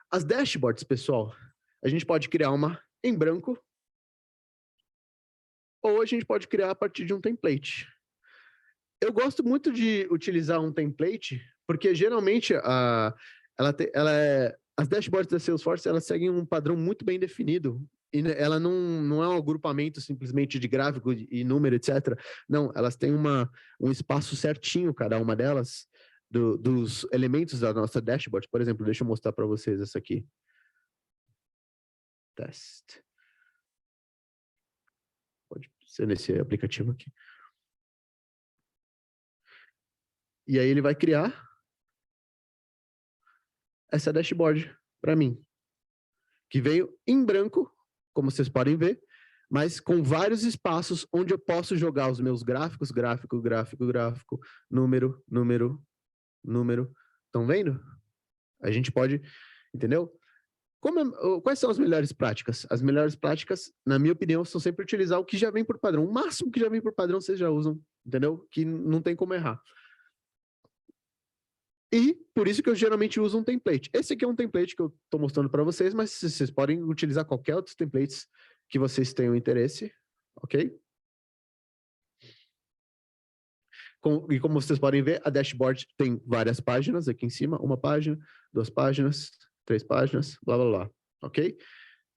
As dashboards, pessoal, a gente pode criar uma em branco, ou a gente pode criar a partir de um template. Eu gosto muito de utilizar um template, porque geralmente as dashboards da Salesforce elas seguem um padrão muito bem definido. E ela não é um agrupamento simplesmente de gráfico e número, etc. Não, elas têm um espaço certinho, cada uma delas, dos elementos da nossa dashboard. Por exemplo, deixa eu mostrar para vocês essa aqui. Test. Pode ser nesse aplicativo aqui. E aí ele vai criar essa dashboard para mim, que veio em branco, como vocês podem ver, mas com vários espaços onde eu posso jogar os meus gráficos, gráfico, número. Estão vendo? A gente pode, entendeu? Quais são as melhores práticas? As melhores práticas, na minha opinião, são sempre utilizar o que já vem por padrão. O máximo que já vem por padrão, vocês já usam, entendeu? Que não tem como errar. E por isso que eu geralmente uso um template. Esse aqui é um template que eu estou mostrando para vocês, mas vocês podem utilizar qualquer outro templates que vocês tenham interesse, ok? E como vocês podem ver, a dashboard tem várias páginas aqui em cima, 1 página, 2 páginas, 3 páginas, blá, blá, blá, ok?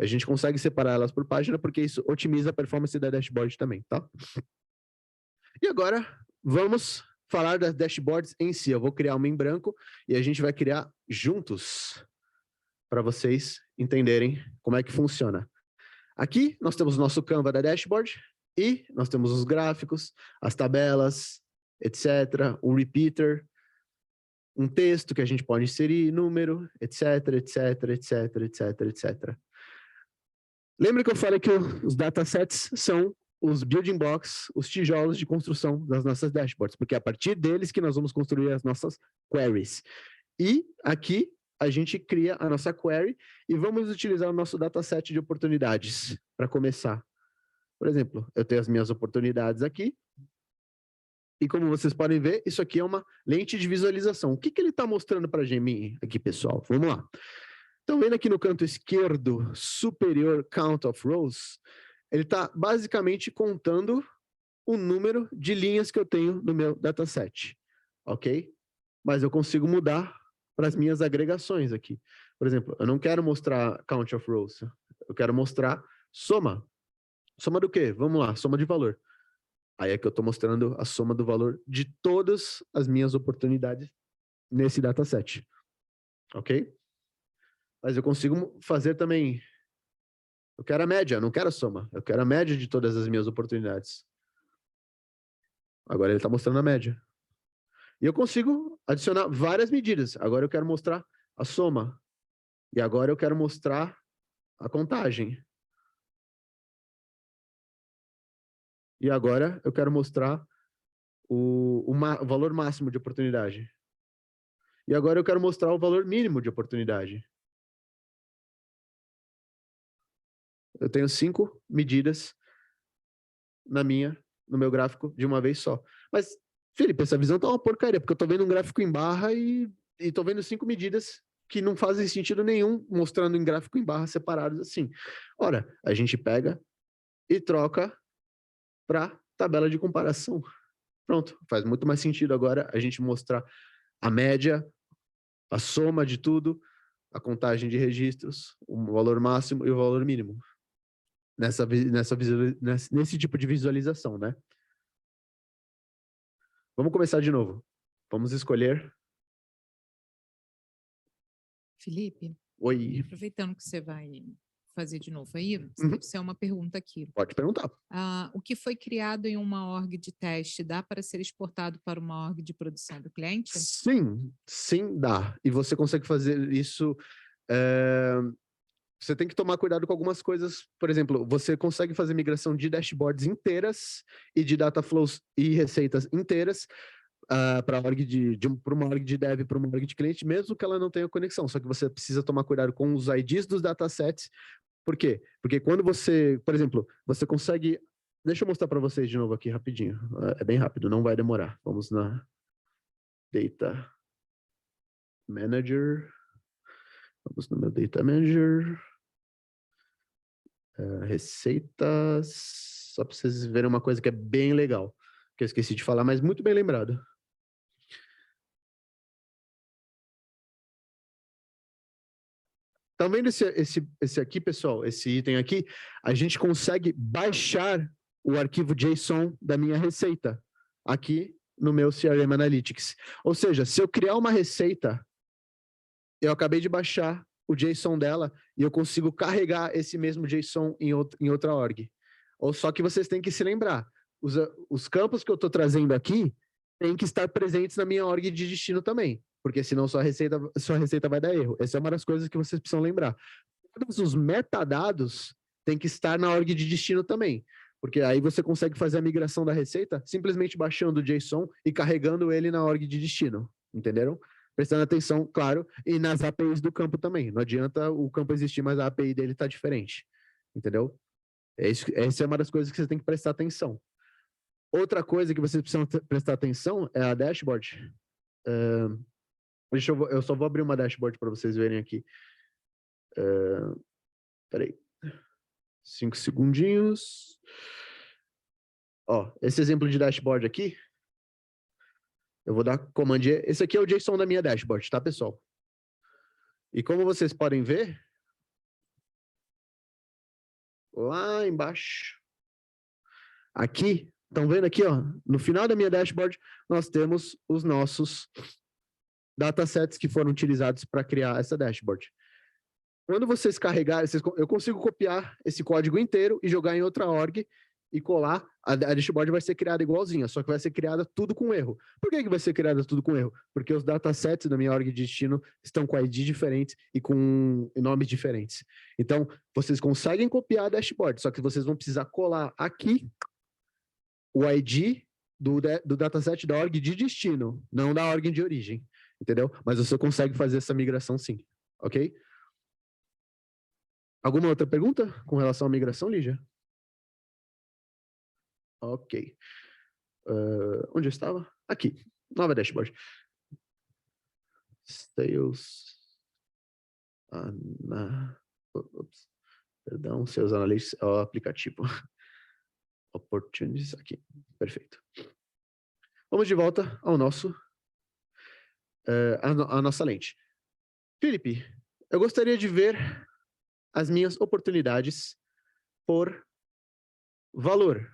A gente consegue separar elas por página, porque isso otimiza a performance da dashboard também, tá? E agora, vamos falar das dashboards em si. Eu vou criar uma em branco e a gente vai criar juntos para vocês entenderem como é que funciona. Aqui, nós temos o nosso Canva da dashboard e nós temos os gráficos, as tabelas, etc., um repeater, um texto que a gente pode inserir, número, etc. Lembra que eu falei que os datasets são os building blocks, os tijolos de construção das nossas dashboards, porque é a partir deles que nós vamos construir as nossas queries. E aqui a gente cria a nossa query e vamos utilizar o nosso dataset de oportunidades para começar. Por exemplo, eu tenho as minhas oportunidades aqui. E como vocês podem ver, isso aqui é uma lente de visualização. O que ele está mostrando para a mim aqui, pessoal? Vamos lá. Então, vendo aqui no canto esquerdo superior, count of rows, ele está basicamente contando o número de linhas que eu tenho no meu dataset, ok? Mas eu consigo mudar para as minhas agregações aqui. Por exemplo, eu não quero mostrar count of rows, eu quero mostrar soma. Soma do quê? Vamos lá, soma de valor. Aí é que eu estou mostrando a soma do valor de todas as minhas oportunidades nesse dataset, ok? Mas eu consigo fazer também... Eu quero a média, não quero a soma. Eu quero a média de todas as minhas oportunidades. Agora ele está mostrando a média. E eu consigo adicionar várias medidas. Agora eu quero mostrar a soma. E agora eu quero mostrar a contagem. E agora eu quero mostrar o valor máximo de oportunidade. E agora eu quero mostrar o valor mínimo de oportunidade. Eu tenho 5 medidas no meu gráfico de uma vez só. Mas, Felipe, essa visão tá uma porcaria, porque eu tô vendo um gráfico em barra e tô vendo 5 medidas que não fazem sentido nenhum, mostrando em gráfico em barra separados assim. Ora, a gente pega e troca para tabela de comparação. Pronto, faz muito mais sentido agora a gente mostrar a média, a soma de tudo, a contagem de registros, o valor máximo e o valor mínimo. Nesse tipo de visualização, né? Vamos começar de novo. Vamos escolher. Felipe, Oi. aproveitando que você vai fazer de novo aí, isso é uma pergunta aqui. Pode perguntar. O que foi criado em uma org de teste dá para ser exportado para uma org de produção do cliente? Sim, dá. E você consegue fazer isso. Você tem que tomar cuidado com algumas coisas. Por exemplo, você consegue fazer migração de dashboards inteiras e de data flows e receitas inteiras para uma org de dev para uma org de cliente, mesmo que ela não tenha conexão. Só que você precisa tomar cuidado com os IDs dos datasets. Por quê? Porque quando você, por exemplo, você consegue... Deixa eu mostrar para vocês de novo aqui rapidinho. É bem rápido, não vai demorar. Vamos na Data Manager. Vamos no meu Data Manager. Receitas. Só para vocês verem uma coisa que é bem legal. Que eu esqueci de falar, mas muito bem lembrado. Tá vendo esse aqui, pessoal? Esse item aqui? A gente consegue baixar o arquivo JSON da minha receita aqui no meu CRM Analytics. Ou seja, se eu criar uma receita, eu acabei de baixar o JSON dela e eu consigo carregar esse mesmo JSON em outra org. Ou só que vocês têm que se lembrar, os campos que eu estou trazendo aqui têm que estar presentes na minha org de destino também, porque senão sua receita vai dar erro. Essa é uma das coisas que vocês precisam lembrar. Todos os metadados têm que estar na org de destino também, porque aí você consegue fazer a migração da receita simplesmente baixando o JSON e carregando ele na org de destino, entenderam? Prestando atenção, claro, e nas APIs do campo também. Não adianta o campo existir, mas a API dele está diferente, entendeu? Essa é uma das coisas que você tem que prestar atenção. Outra coisa que vocês precisam prestar atenção é a dashboard. Eu só vou abrir uma dashboard para vocês verem aqui. Peraí. 5 segundinhos. Ó, esse exemplo de dashboard aqui, eu vou dar Command E. Esse aqui é o JSON da minha dashboard, tá, pessoal? E como vocês podem ver, lá embaixo, aqui, estão vendo aqui, ó, no final da minha dashboard, nós temos os nossos datasets que foram utilizados para criar essa dashboard. Quando vocês carregarem, eu consigo copiar esse código inteiro e jogar em outra org e colar. A dashboard vai ser criada igualzinha, só que vai ser criada tudo com erro. Por que vai ser criada tudo com erro? Porque os datasets da minha org de destino estão com ID diferentes e com nomes diferentes. Então, vocês conseguem copiar a dashboard, só que vocês vão precisar colar aqui o ID do dataset da org de destino, não da org de origem, entendeu? Mas você consegue fazer essa migração sim, ok? Alguma outra pergunta com relação à migração, Lígia? Ok. Onde eu estava? Aqui. Nova dashboard. Sales. Perdão, Sales Analytics é o aplicativo. Opportunities aqui. Perfeito. Vamos de volta ao nosso a nossa lente. Felipe, eu gostaria de ver as minhas oportunidades por valor.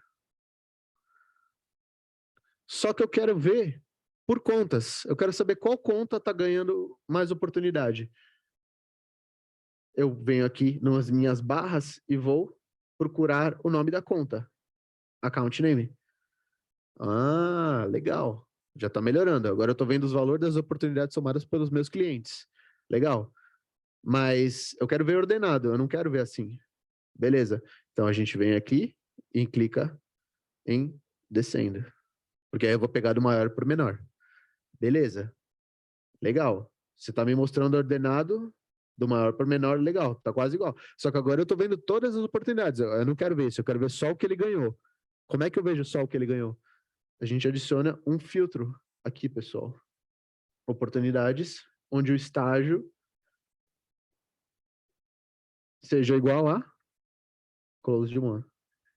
Só que eu quero ver por contas. Eu quero saber qual conta está ganhando mais oportunidade. Eu venho aqui nas minhas barras e vou procurar o nome da conta. Account name. Ah, legal. Já está melhorando. Agora eu estou vendo os valores das oportunidades somadas pelos meus clientes. Legal. Mas eu quero ver ordenado, eu não quero ver assim. Beleza. Então a gente vem aqui e clica em descendo. Porque aí eu vou pegar do maior para o menor. Beleza. Legal. Você está me mostrando ordenado do maior para o menor, legal. Está quase igual. Só que agora eu estou vendo todas as oportunidades. Eu não quero ver isso, eu quero ver só o que ele ganhou. Como é que eu vejo só o que ele ganhou? A gente adiciona um filtro aqui, pessoal. Oportunidades, onde o estágio seja igual a close de one.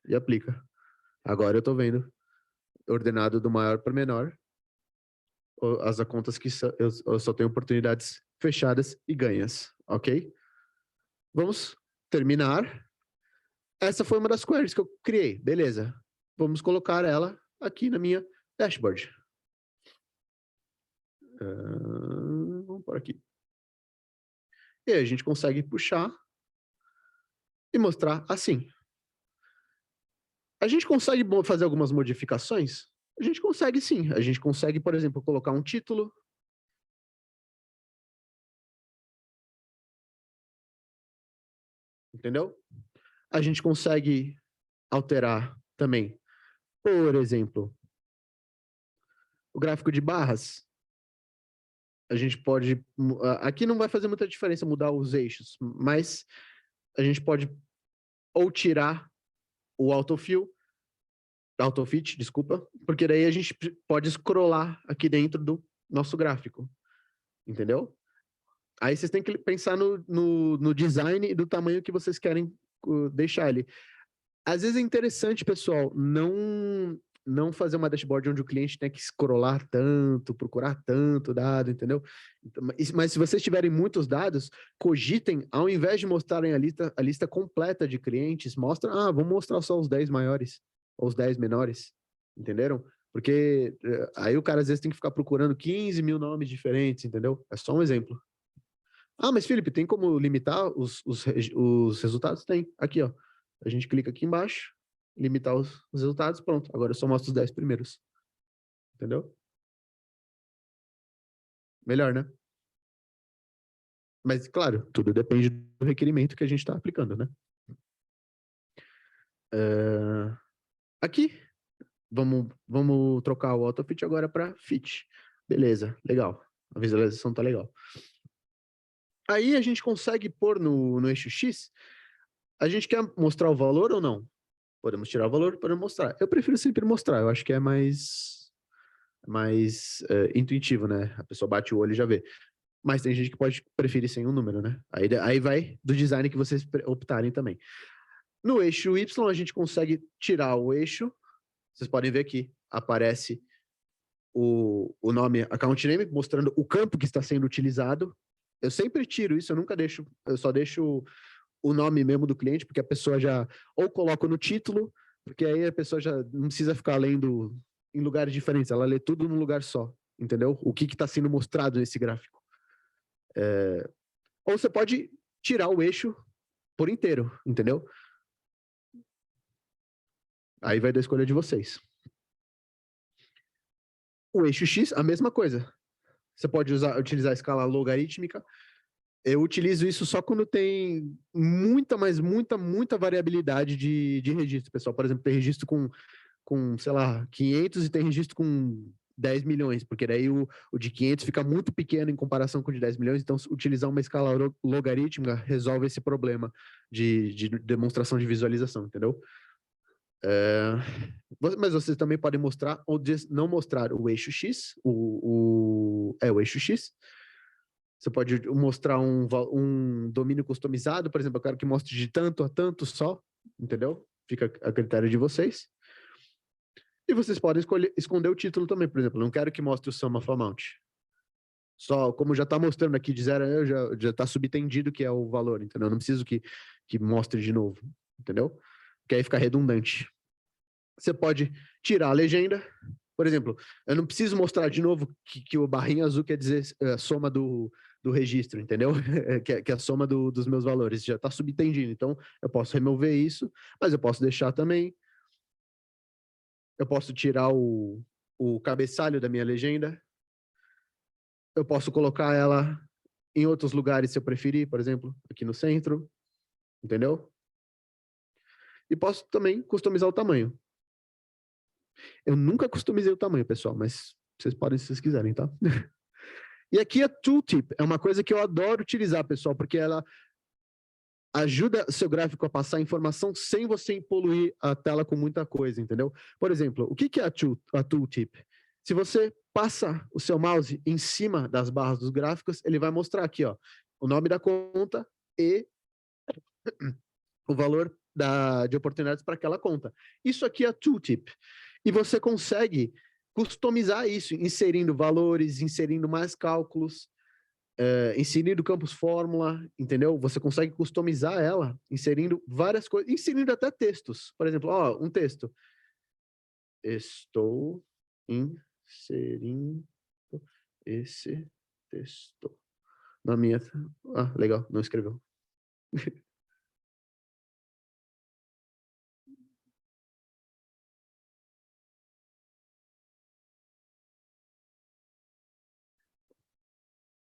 E aplica. Agora eu estou vendo ordenado do maior para menor as contas que eu só tenho oportunidades fechadas e ganhas, ok? Vamos terminar. Essa foi uma das queries que eu criei, beleza. Vamos colocar ela aqui na minha dashboard. Vamos por aqui. E aí a gente consegue puxar e mostrar assim. A gente consegue fazer algumas modificações? A gente consegue sim. A gente consegue, por exemplo, colocar um título. Entendeu? A gente consegue alterar também, por exemplo, o gráfico de barras. A gente pode... Aqui não vai fazer muita diferença mudar os eixos, mas a gente pode ou tirar o autofit, desculpa, porque daí a gente pode scrollar aqui dentro do nosso gráfico, entendeu? Aí vocês têm que pensar no design e do tamanho que vocês querem deixar ele. Às vezes é interessante, pessoal, não fazer uma dashboard onde o cliente tem que scrollar tanto, procurar tanto dado, entendeu? Mas se vocês tiverem muitos dados, cogitem, ao invés de mostrarem a lista completa de clientes, vamos mostrar só os 10 maiores, ou os 10 menores, entenderam? Porque aí o cara às vezes tem que ficar procurando 15 mil nomes diferentes, entendeu? É só um exemplo. Mas Felipe, tem como limitar os resultados? Tem, aqui ó. A gente clica aqui embaixo, limitar os resultados, pronto. Agora eu só mostro os 10 primeiros. Entendeu? Melhor, né? Mas, claro, tudo depende do requerimento que a gente está aplicando, né? Aqui, vamos trocar o AutoFit agora para Fit. Beleza, legal. A visualização tá legal. Aí a gente consegue pôr no eixo X, a gente quer mostrar o valor ou não? Podemos tirar o valor, podemos mostrar. Eu prefiro sempre mostrar, eu acho que é mais intuitivo, né? A pessoa bate o olho e já vê. Mas tem gente que pode preferir sem um número, né? Aí vai do design que vocês optarem também. No eixo Y, a gente consegue tirar o eixo. Vocês podem ver aqui, aparece o nome account name, mostrando o campo que está sendo utilizado. Eu sempre tiro isso, eu só deixo o nome mesmo do cliente, porque a pessoa já ou coloca no título, porque aí a pessoa já não precisa ficar lendo em lugares diferentes, ela lê tudo num lugar só, entendeu? O que está sendo mostrado nesse gráfico. Ou você pode tirar o eixo por inteiro, entendeu? Aí vai da escolha de vocês. O eixo X, a mesma coisa. Você pode utilizar a escala logarítmica. Eu utilizo isso só quando tem muita variabilidade de registro, pessoal. Por exemplo, tem registro com, sei lá, 500 e tem registro com 10 milhões, porque daí o de 500 fica muito pequeno em comparação com o de 10 milhões, então utilizar uma escala logarítmica resolve esse problema de demonstração de visualização, entendeu? Mas vocês também podem mostrar ou não mostrar o eixo X, o eixo X. Você pode mostrar um domínio customizado, por exemplo, eu quero que mostre de tanto a tanto só, entendeu? Fica a critério de vocês. E vocês podem esconder o título também, por exemplo, não quero que mostre o sum of amount. Só, como já está mostrando aqui de 0 já está subtendido que é o valor, entendeu? Não preciso que mostre de novo, entendeu? Porque aí fica redundante. Você pode tirar a legenda. Por exemplo, eu não preciso mostrar de novo que o barrinho azul quer dizer a soma do registro, entendeu? que é a soma dos meus valores. Já está subtendido. Então, eu posso remover isso, mas eu posso deixar também. Eu posso tirar o cabeçalho da minha legenda. Eu posso colocar ela em outros lugares se eu preferir, por exemplo, aqui no centro. Entendeu? E posso também customizar o tamanho. Eu nunca customizei o tamanho, pessoal, mas vocês podem se vocês quiserem, tá? E aqui a Tooltip é uma coisa que eu adoro utilizar, pessoal, porque ela ajuda seu gráfico a passar informação sem você poluir a tela com muita coisa, entendeu? Por exemplo, o que é a Tooltip? Se você passa o seu mouse em cima das barras dos gráficos, ele vai mostrar aqui, ó, o nome da conta e o valor de oportunidades para aquela conta. Isso aqui é a Tooltip. E você consegue customizar isso, inserindo valores, inserindo mais cálculos. inserindo campos fórmula, entendeu? Você consegue customizar ela, inserindo várias coisas, inserindo até textos. Por exemplo, ó, um texto. Estou inserindo esse texto na minha... Ah, legal, não escreveu.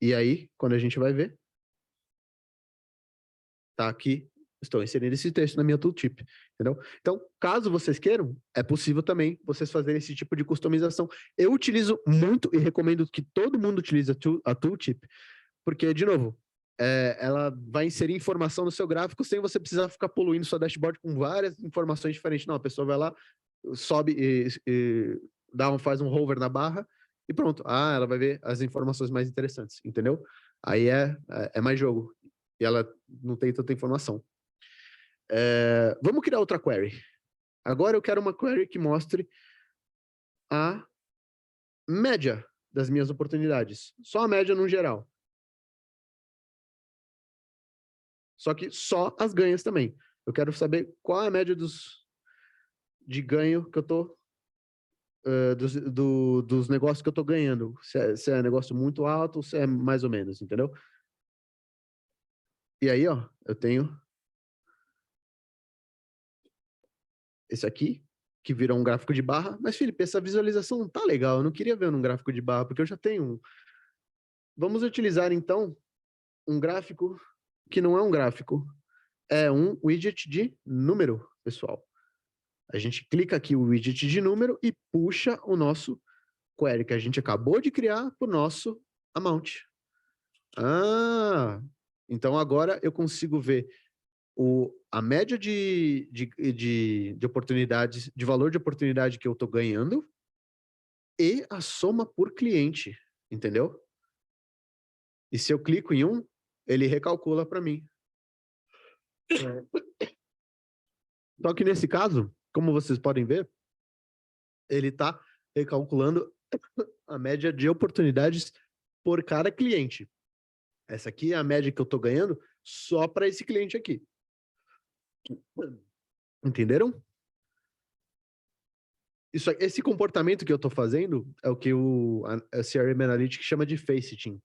E aí, quando a gente vai ver, tá aqui, estou inserindo esse texto na minha tooltip, entendeu? Então, caso vocês queiram, é possível também vocês fazerem esse tipo de customização. Eu utilizo muito e recomendo que todo mundo utilize a tooltip, porque, de novo, ela vai inserir informação no seu gráfico sem você precisar ficar poluindo sua dashboard com várias informações diferentes. Não, a pessoa vai lá, sobe e faz um hover na barra e pronto. Ah, ela vai ver as informações mais interessantes, entendeu? Aí é mais jogo. E ela não tem tanta informação. Vamos criar outra query. Agora eu quero uma query que mostre a média das minhas oportunidades. Só a média no geral. Só que só as ganhas também. Eu quero saber qual é a média de ganho que eu tô... dos negócios que eu tô ganhando. Se é negócio muito alto ou se é mais ou menos, entendeu? E aí, ó, eu tenho esse aqui, que virou um gráfico de barra. Mas, Felipe, essa visualização não tá legal. Eu não queria ver num gráfico de barra, porque eu já tenho um. Vamos utilizar, então, um gráfico que não é um gráfico. É um widget de número, pessoal. A gente clica aqui o widget de número e puxa o nosso query que a gente acabou de criar para o nosso amount. Ah, então agora eu consigo ver a média de oportunidades, de valor de oportunidade que eu estou ganhando e a soma por cliente, entendeu? E se eu clico em um, ele recalcula para mim. Só que nesse caso, como vocês podem ver, ele está recalculando a média de oportunidades por cada cliente. Essa aqui é a média que eu estou ganhando só para esse cliente aqui. Entenderam? Esse comportamento que eu estou fazendo é o que a CRM Analytics chama de faceting.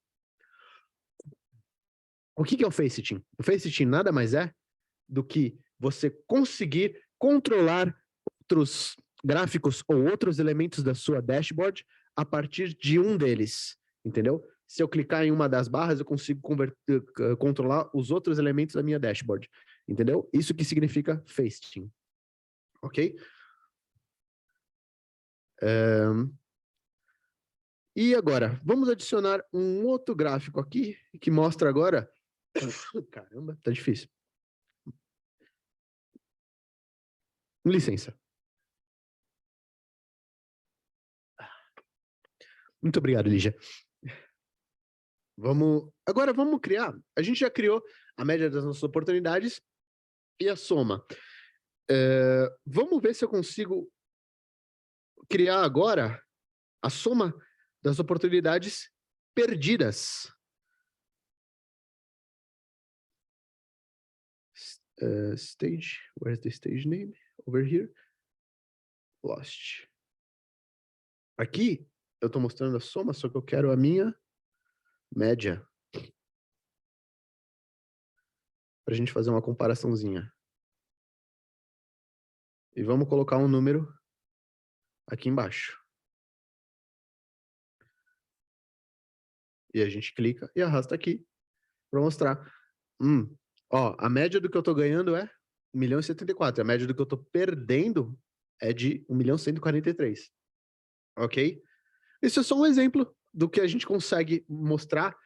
O que é o faceting? O faceting nada mais é do que você conseguir controlar outros gráficos ou outros elementos da sua dashboard a partir de um deles, entendeu? Se eu clicar em uma das barras, eu consigo controlar os outros elementos da minha dashboard, entendeu? Isso que significa faceting, ok? E agora, vamos adicionar um outro gráfico aqui, que mostra agora... Caramba, tá difícil. Licença. Muito obrigado, Lígia. Agora vamos criar. A gente já criou a média das nossas oportunidades e a soma. Vamos ver se eu consigo criar agora a soma das oportunidades perdidas. Stage, where's the stage name? Over here. Lost. Aqui eu estou mostrando a soma, só que eu quero a minha média. Para a gente fazer uma comparaçãozinha. E vamos colocar um número aqui embaixo. E a gente clica e arrasta aqui para mostrar. Ó, a média do que eu estou ganhando é 1.074. A média do que eu estou perdendo é de 1.143. Ok? Isso é só um exemplo do que a gente consegue mostrar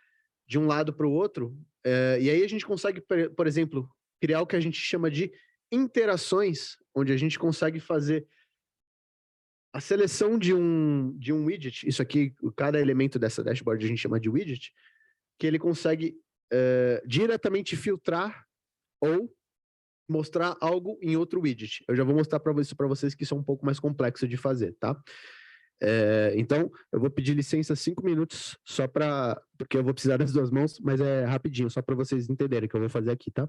de um lado para o outro. E aí a gente consegue, por exemplo, criar o que a gente chama de interações, onde a gente consegue fazer a seleção de um widget. Isso aqui, cada elemento dessa dashboard a gente chama de widget, que ele consegue diretamente filtrar ou mostrar algo em outro widget. Eu já vou mostrar isso para vocês, que isso é um pouco mais complexo de fazer, tá? Então, eu vou pedir licença 5 minutos, só para... Porque eu vou precisar das 2 mãos, mas é rapidinho, só para vocês entenderem o que eu vou fazer aqui, tá?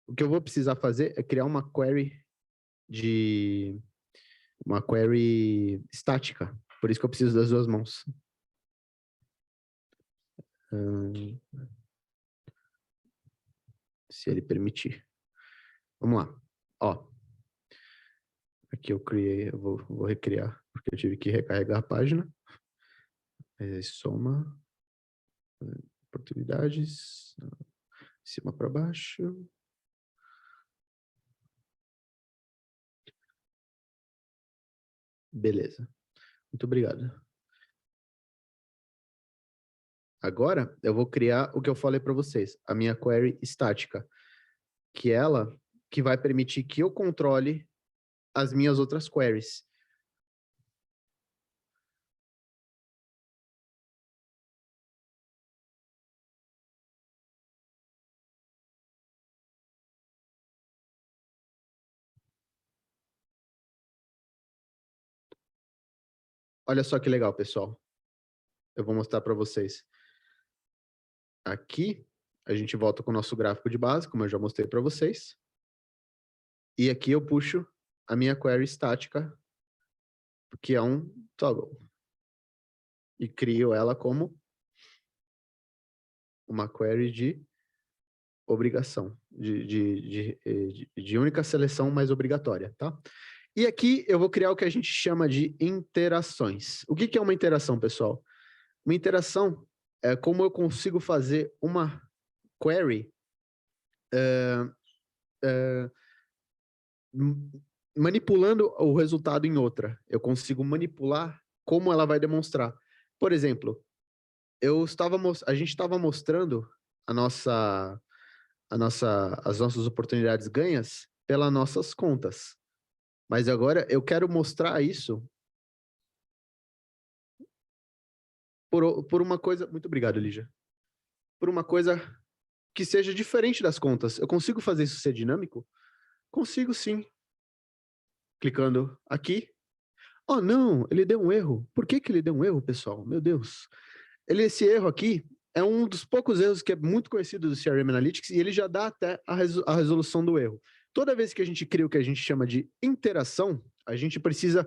O que eu vou precisar fazer é criar uma query estática. Por isso que eu preciso das 2 mãos. Se ele permitir. Vamos lá. Ó. Aqui eu criei, eu vou recriar, porque eu tive que recarregar a página. Soma. Oportunidades. De cima para baixo. Beleza. Muito obrigado. Agora, eu vou criar o que eu falei para vocês, a minha query estática, que ela que vai permitir que eu controle as minhas outras queries. Olha só que legal, pessoal. Eu vou mostrar para vocês. Aqui, a gente volta com o nosso gráfico de base, como eu já mostrei para vocês. E aqui eu puxo a minha query estática, que é um toggle. E crio ela como uma query de obrigação, de única seleção, mas obrigatória, tá? E aqui eu vou criar o que a gente chama de interações. O que é uma interação, pessoal? Uma interação é como eu consigo fazer uma query manipulando o resultado em outra. Eu consigo manipular como ela vai demonstrar. Por exemplo, a gente estava mostrando as nossas oportunidades ganhas pelas nossas contas. Mas agora eu quero mostrar isso por uma coisa... Muito obrigado, Lígia. Por uma coisa que seja diferente das contas. Eu consigo fazer isso ser dinâmico? Consigo, sim. Clicando aqui. Oh, não, ele deu um erro. Por que ele deu um erro, pessoal? Meu Deus. Esse erro aqui é um dos poucos erros que é muito conhecido do CRM Analytics e ele já dá até a resolução do erro. Toda vez que a gente cria o que a gente chama de interação, a gente precisa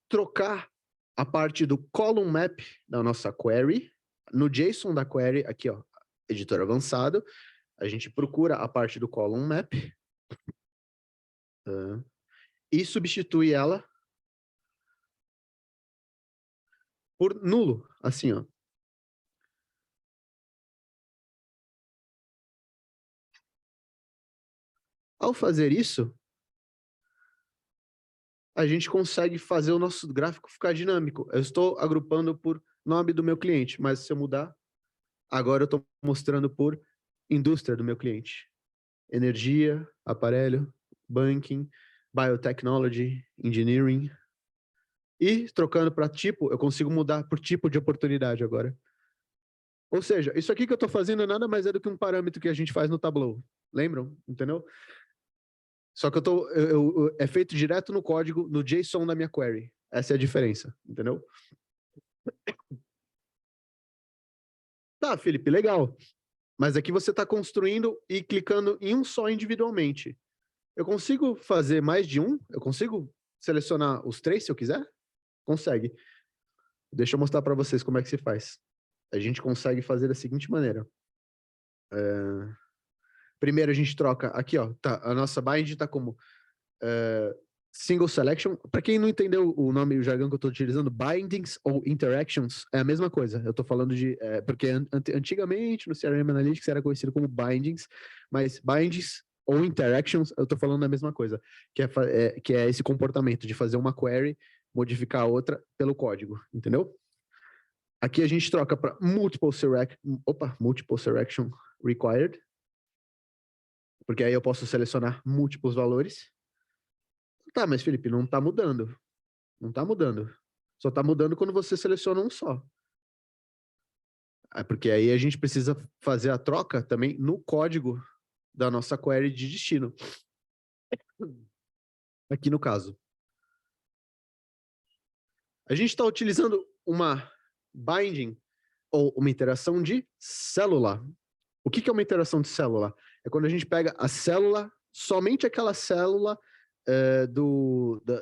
trocar a parte do column map da nossa query. No JSON da query, aqui, ó, editor avançado, a gente procura a parte do column map e substitui ela por nulo, assim, ó. Ao fazer isso, a gente consegue fazer o nosso gráfico ficar dinâmico. Eu estou agrupando por nome do meu cliente, mas se eu mudar, agora eu estou mostrando por indústria do meu cliente. Energia, aparelho, banking, biotechnology, engineering. E trocando para tipo, eu consigo mudar por tipo de oportunidade agora. Ou seja, isso aqui que eu estou fazendo nada mais é do que um parâmetro que a gente faz no Tableau. Lembram? Entendeu? Só que é feito direto no código, no JSON da minha query. Essa é a diferença, entendeu? Tá, Felipe, legal. Mas aqui você está construindo e clicando em um só individualmente. Eu consigo fazer mais de um? Eu consigo selecionar os 3 se eu quiser? Consegue. Deixa eu mostrar para vocês como é que se faz. A gente consegue fazer da seguinte maneira. Primeiro a gente troca aqui, ó, tá, a nossa bind está como single selection. Para quem não entendeu o nome e o jargão que eu estou utilizando, bindings ou interactions é a mesma coisa. Eu estou falando de... porque antigamente no CRM Analytics era conhecido como bindings, mas bindings ou interactions, eu estou falando da mesma coisa, que é esse comportamento de fazer uma query modificar a outra pelo código, entendeu? Aqui a gente troca para multiple selection required, porque aí eu posso selecionar múltiplos valores. Tá, mas Felipe, não está mudando. Não está mudando. Só está mudando quando você seleciona um só. Porque aí a gente precisa fazer a troca também no código da nossa query de destino. Aqui no caso. A gente está utilizando uma binding ou uma interação de célula. O que é uma interação de célula? É quando a gente pega a célula, somente aquela célula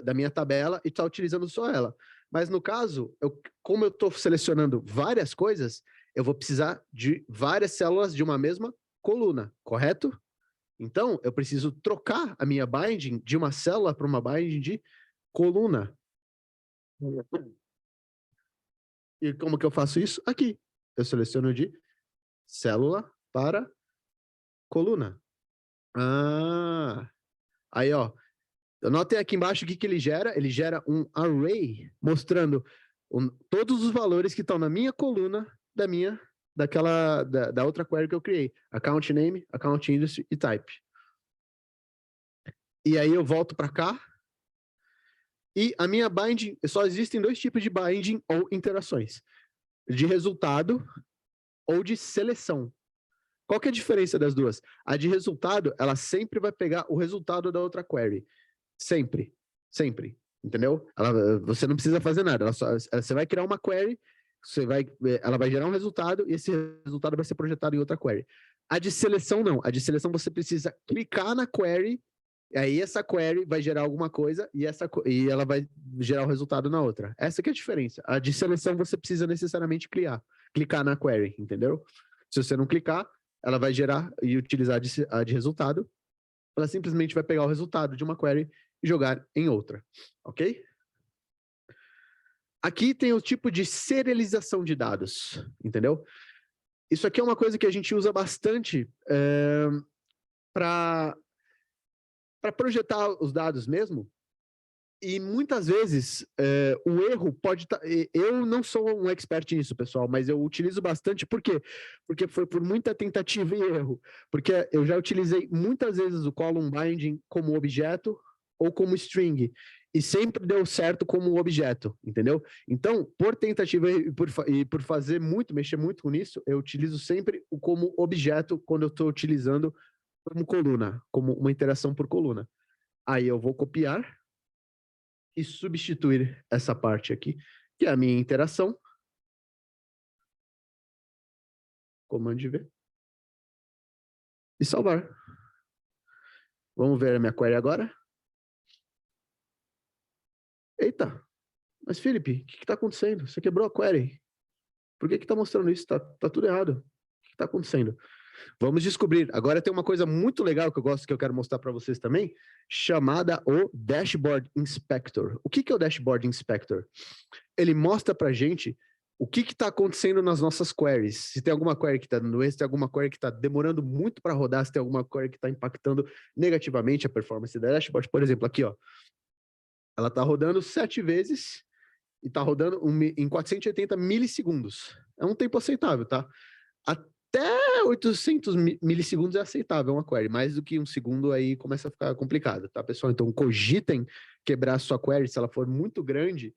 da minha tabela e está utilizando só ela. Mas no caso, como eu estou selecionando várias coisas, eu vou precisar de várias células de uma mesma coluna, correto? Então, eu preciso trocar a minha binding de uma célula para uma binding de coluna. E como que eu faço isso? Aqui. Eu seleciono de célula para coluna. Aí, ó. Notem aqui embaixo o que ele gera. Ele gera um array mostrando todos os valores que estão na minha coluna da outra query que eu criei. Account name, account industry e type. E aí eu volto para cá. E a minha binding, só existem dois tipos de binding ou interações. De resultado ou de seleção. Qual que é a diferença das duas? A de resultado, ela sempre vai pegar o resultado da outra query. Sempre. Sempre. Entendeu? Você não precisa fazer nada. Você vai criar uma query, ela vai gerar um resultado e esse resultado vai ser projetado em outra query. A de seleção, não. A de seleção, você precisa clicar na query, e aí essa query vai gerar alguma coisa e ela vai gerar o resultado na outra. Essa que é a diferença. A de seleção, você precisa necessariamente clicar na query, entendeu? Se você não clicar, ela vai gerar e utilizar a de resultado. Ela simplesmente vai pegar o resultado de uma query e jogar em outra, ok? Aqui tem o tipo de serialização de dados, entendeu? Isso aqui é uma coisa que a gente usa bastante para projetar os dados mesmo. E muitas vezes o erro pode estar... Eu não sou um expert nisso, pessoal, mas eu utilizo bastante. Por quê? Porque foi por muita tentativa e erro. Porque eu já utilizei muitas vezes o column binding como objeto ou como string. E sempre deu certo como objeto, entendeu? Então, por tentativa e por mexer muito com isso, eu utilizo sempre o como objeto quando eu estou utilizando como coluna, como uma interação por coluna. Aí eu vou copiar e substituir essa parte aqui, que é a minha interação. Comando V. E salvar. Vamos ver a minha query agora. Eita, mas Felipe, o que está acontecendo? Você quebrou a query. Por que está mostrando isso? Tá tudo errado. O que está acontecendo? Vamos descobrir. Agora tem uma coisa muito legal que eu quero mostrar para vocês também, chamada o Dashboard Inspector. O que é o Dashboard Inspector? Ele mostra para a gente o que está acontecendo nas nossas queries. Se tem alguma query que está dando erro, se tem alguma query que está demorando muito para rodar, se tem alguma query que está impactando negativamente a performance da dashboard. Por exemplo, aqui, ó, ela está rodando 7 vezes e está rodando em 480 milissegundos. É um tempo aceitável, tá? Até 800 milissegundos é aceitável uma query. Mais do que um segundo aí começa a ficar complicado, tá, pessoal? Então, cogitem quebrar a sua query se ela for muito grande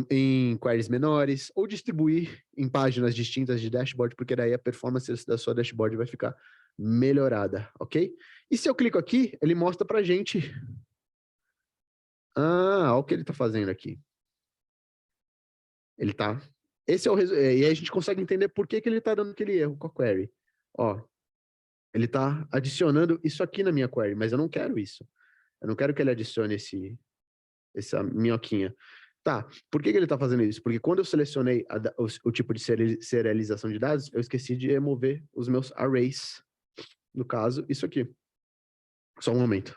em queries menores, ou distribuir em páginas distintas de dashboard, porque daí a performance da sua dashboard vai ficar melhorada, ok? E se eu clico aqui, ele mostra pra gente... olha o que ele tá fazendo aqui. Ele tá... Esse é o e aí a gente consegue entender por que ele tá dando aquele erro com a query. Ó, ele tá adicionando isso aqui na minha query, mas eu não quero isso. Eu não quero que ele adicione essa minhoquinha. Tá, por que ele está fazendo isso? Porque quando eu selecionei o tipo de serialização de dados, eu esqueci de remover os meus arrays. No caso, isso aqui. Só um momento.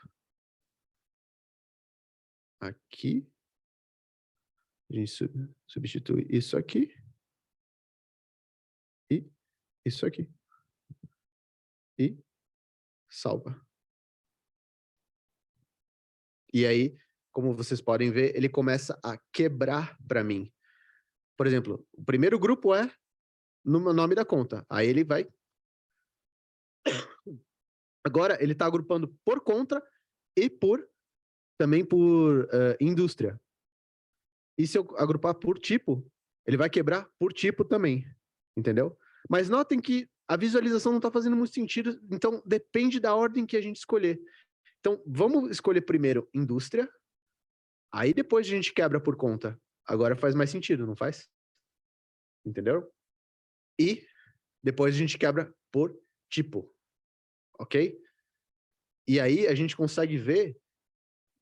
Aqui. A gente substitui isso aqui. E isso aqui. E salva. E aí, como vocês podem ver, ele começa a quebrar para mim. Por exemplo, o primeiro grupo é no nome da conta. Aí ele vai... Agora, ele está agrupando por conta e também por indústria. E se eu agrupar por tipo, ele vai quebrar por tipo também, entendeu? Mas notem que a visualização não está fazendo muito sentido, então depende da ordem que a gente escolher. Então, vamos escolher primeiro indústria, aí depois a gente quebra por conta. Agora faz mais sentido, não faz? Entendeu? E depois a gente quebra por tipo, ok? E aí a gente consegue ver,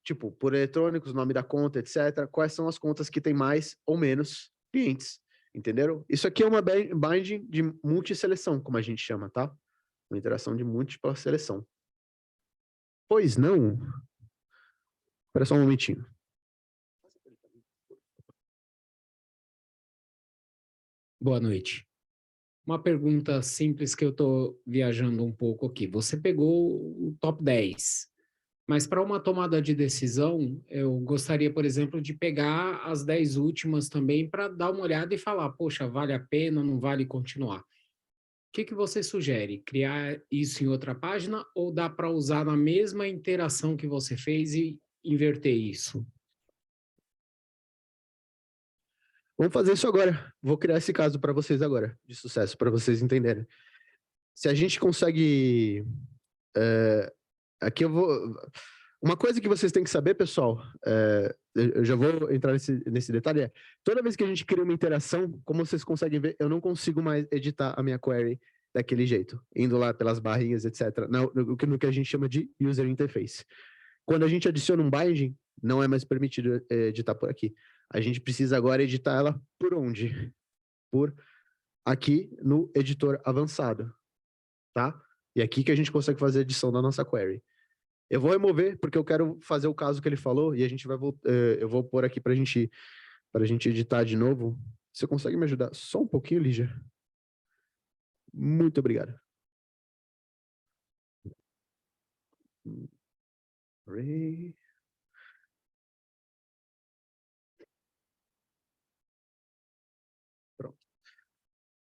tipo, por eletrônicos, nome da conta, etc., quais são as contas que tem mais ou menos clientes, entenderam? Isso aqui é uma binding de multiseleção, como a gente chama, tá? Uma interação de múltipla seleção. Pois não? Espera só um momentinho. Boa noite. Uma pergunta simples que eu estou viajando um pouco aqui. Você pegou o top 10, mas para uma tomada de decisão, eu gostaria, por exemplo, de pegar as 10 últimas também para dar uma olhada e falar, poxa, vale a pena, não vale continuar. O que você sugere? Criar isso em outra página ou dá para usar na mesma interação que você fez e inverter isso? Vamos fazer isso agora. Vou criar esse caso para vocês agora, de sucesso, para vocês entenderem. Se a gente consegue... aqui eu vou... Uma coisa que vocês têm que saber, pessoal, eu já vou entrar nesse detalhe, toda vez que a gente cria uma interação, como vocês conseguem ver, eu não consigo mais editar a minha query daquele jeito, indo lá pelas barrinhas, etc., no que a gente chama de user interface. Quando a gente adiciona um binding, não é mais permitido editar por aqui. A gente precisa agora editar ela por onde? Por aqui no editor avançado, tá? E aqui que a gente consegue fazer a edição da nossa query. Eu vou remover, porque eu quero fazer o caso que ele falou, e a gente vai eu vou pôr aqui para a gente editar de novo. Você consegue me ajudar só um pouquinho, Lígia? Muito obrigado. Pronto.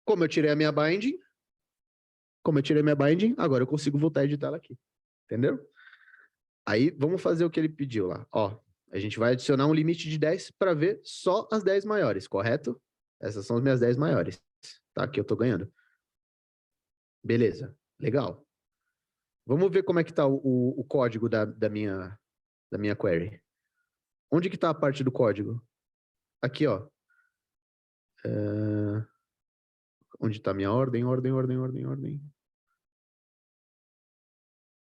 Como eu tirei a minha binding, agora eu consigo voltar a editar ela aqui. Entendeu? Aí, vamos fazer o que ele pediu lá. Ó, a gente vai adicionar um limite de 10 para ver só as 10 maiores, correto? Essas são as minhas 10 maiores, tá? Que eu tô ganhando. Beleza, legal. Vamos ver como é que tá o código da minha query. Onde que tá a parte do código? Aqui, ó. Onde tá a minha ordem?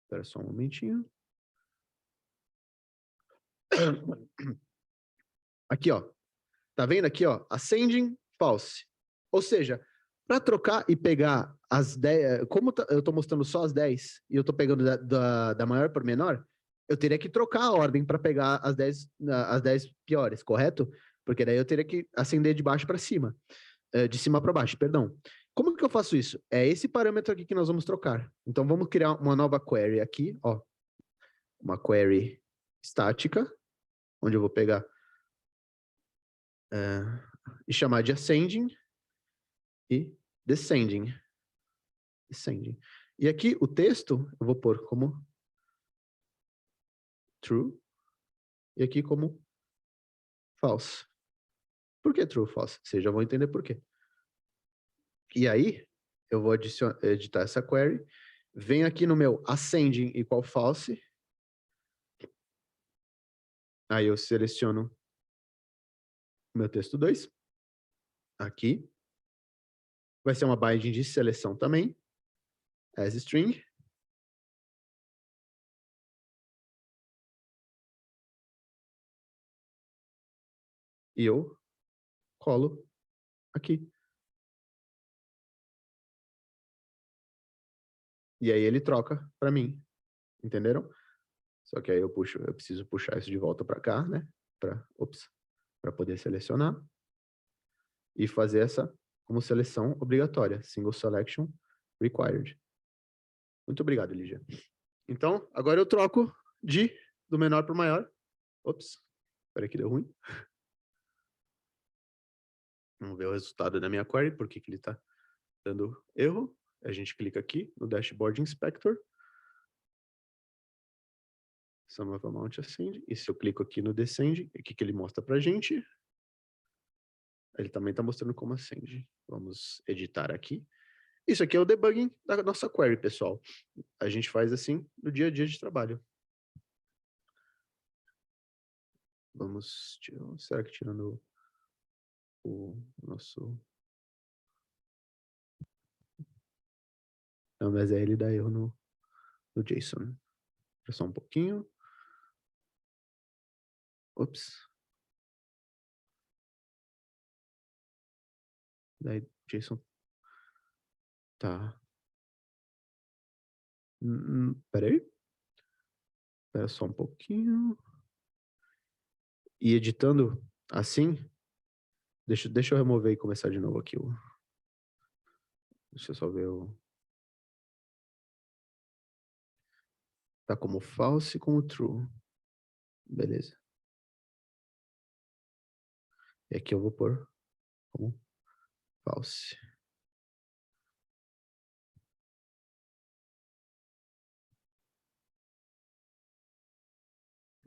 Espera só um momentinho. Aqui, ó. Tá vendo aqui, ó? Ascending, false. Ou seja, para trocar e pegar as 10... Como eu tô mostrando só as 10 e eu tô pegando da maior para menor, eu teria que trocar a ordem para pegar as 10 piores, correto? Porque daí eu teria que ascender de baixo para cima. De cima para baixo, perdão. Como que eu faço isso? É esse parâmetro aqui que nós vamos trocar. Então, vamos criar uma nova query aqui, ó. Uma query estática, onde eu vou pegar e chamar de ascending e descending. E aqui o texto eu vou pôr como true e aqui como false. Por que true ou false? Vocês já vão entender por quê. E aí eu vou editar essa query, venho aqui no meu ascending igual false, aí eu seleciono o meu texto 2, aqui, vai ser uma binding de seleção também, as string, e eu colo aqui. E aí ele troca para mim, entenderam? Só que aí eu preciso puxar isso de volta para cá, né? Para poder selecionar e fazer essa como seleção obrigatória, single selection required. Muito obrigado, Lígia. Então, agora eu troco do menor para o maior. Espera que deu ruim. Vamos ver o resultado da minha query, por que ele está dando erro. A gente clica aqui no Dashboard Inspector. Sum of Amount Ascend. E se eu clico aqui no Descend, o que ele mostra para a gente? Ele também está mostrando como Ascend. Vamos editar aqui. Isso aqui é o debugging da nossa query, pessoal. A gente faz assim no dia a dia de trabalho. Vamos tirar. Será que tirando o nosso... Não, mas aí ele dá erro no JSON. Só um pouquinho. Ops. Daí, JSON. Tá. Peraí. Espera só um pouquinho. E editando assim, deixa eu remover e começar de novo aqui. Deixa eu só ver o... Tá como false e como true. Beleza. E aqui eu vou pôr como false.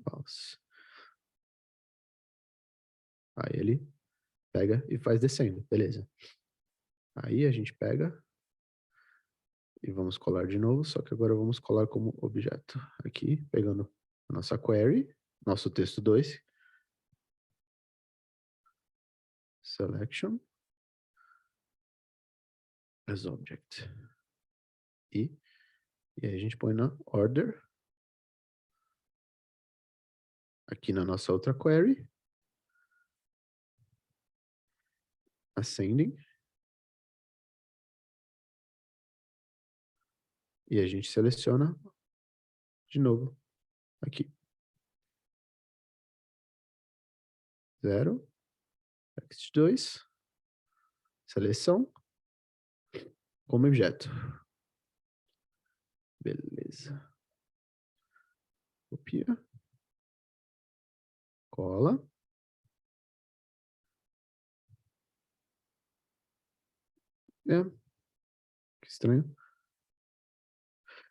False. Aí ele pega e faz descendo. Beleza. Aí a gente pega e vamos colar de novo, só que agora vamos colar como objeto. Aqui, pegando a nossa query, nosso texto 2. Selection. As object. E aí a gente põe na order. Aqui na nossa outra query. Ascending. E a gente seleciona de novo aqui. 0. Text 2. Seleção. Como objeto. Beleza. Copia. Cola. Que estranho.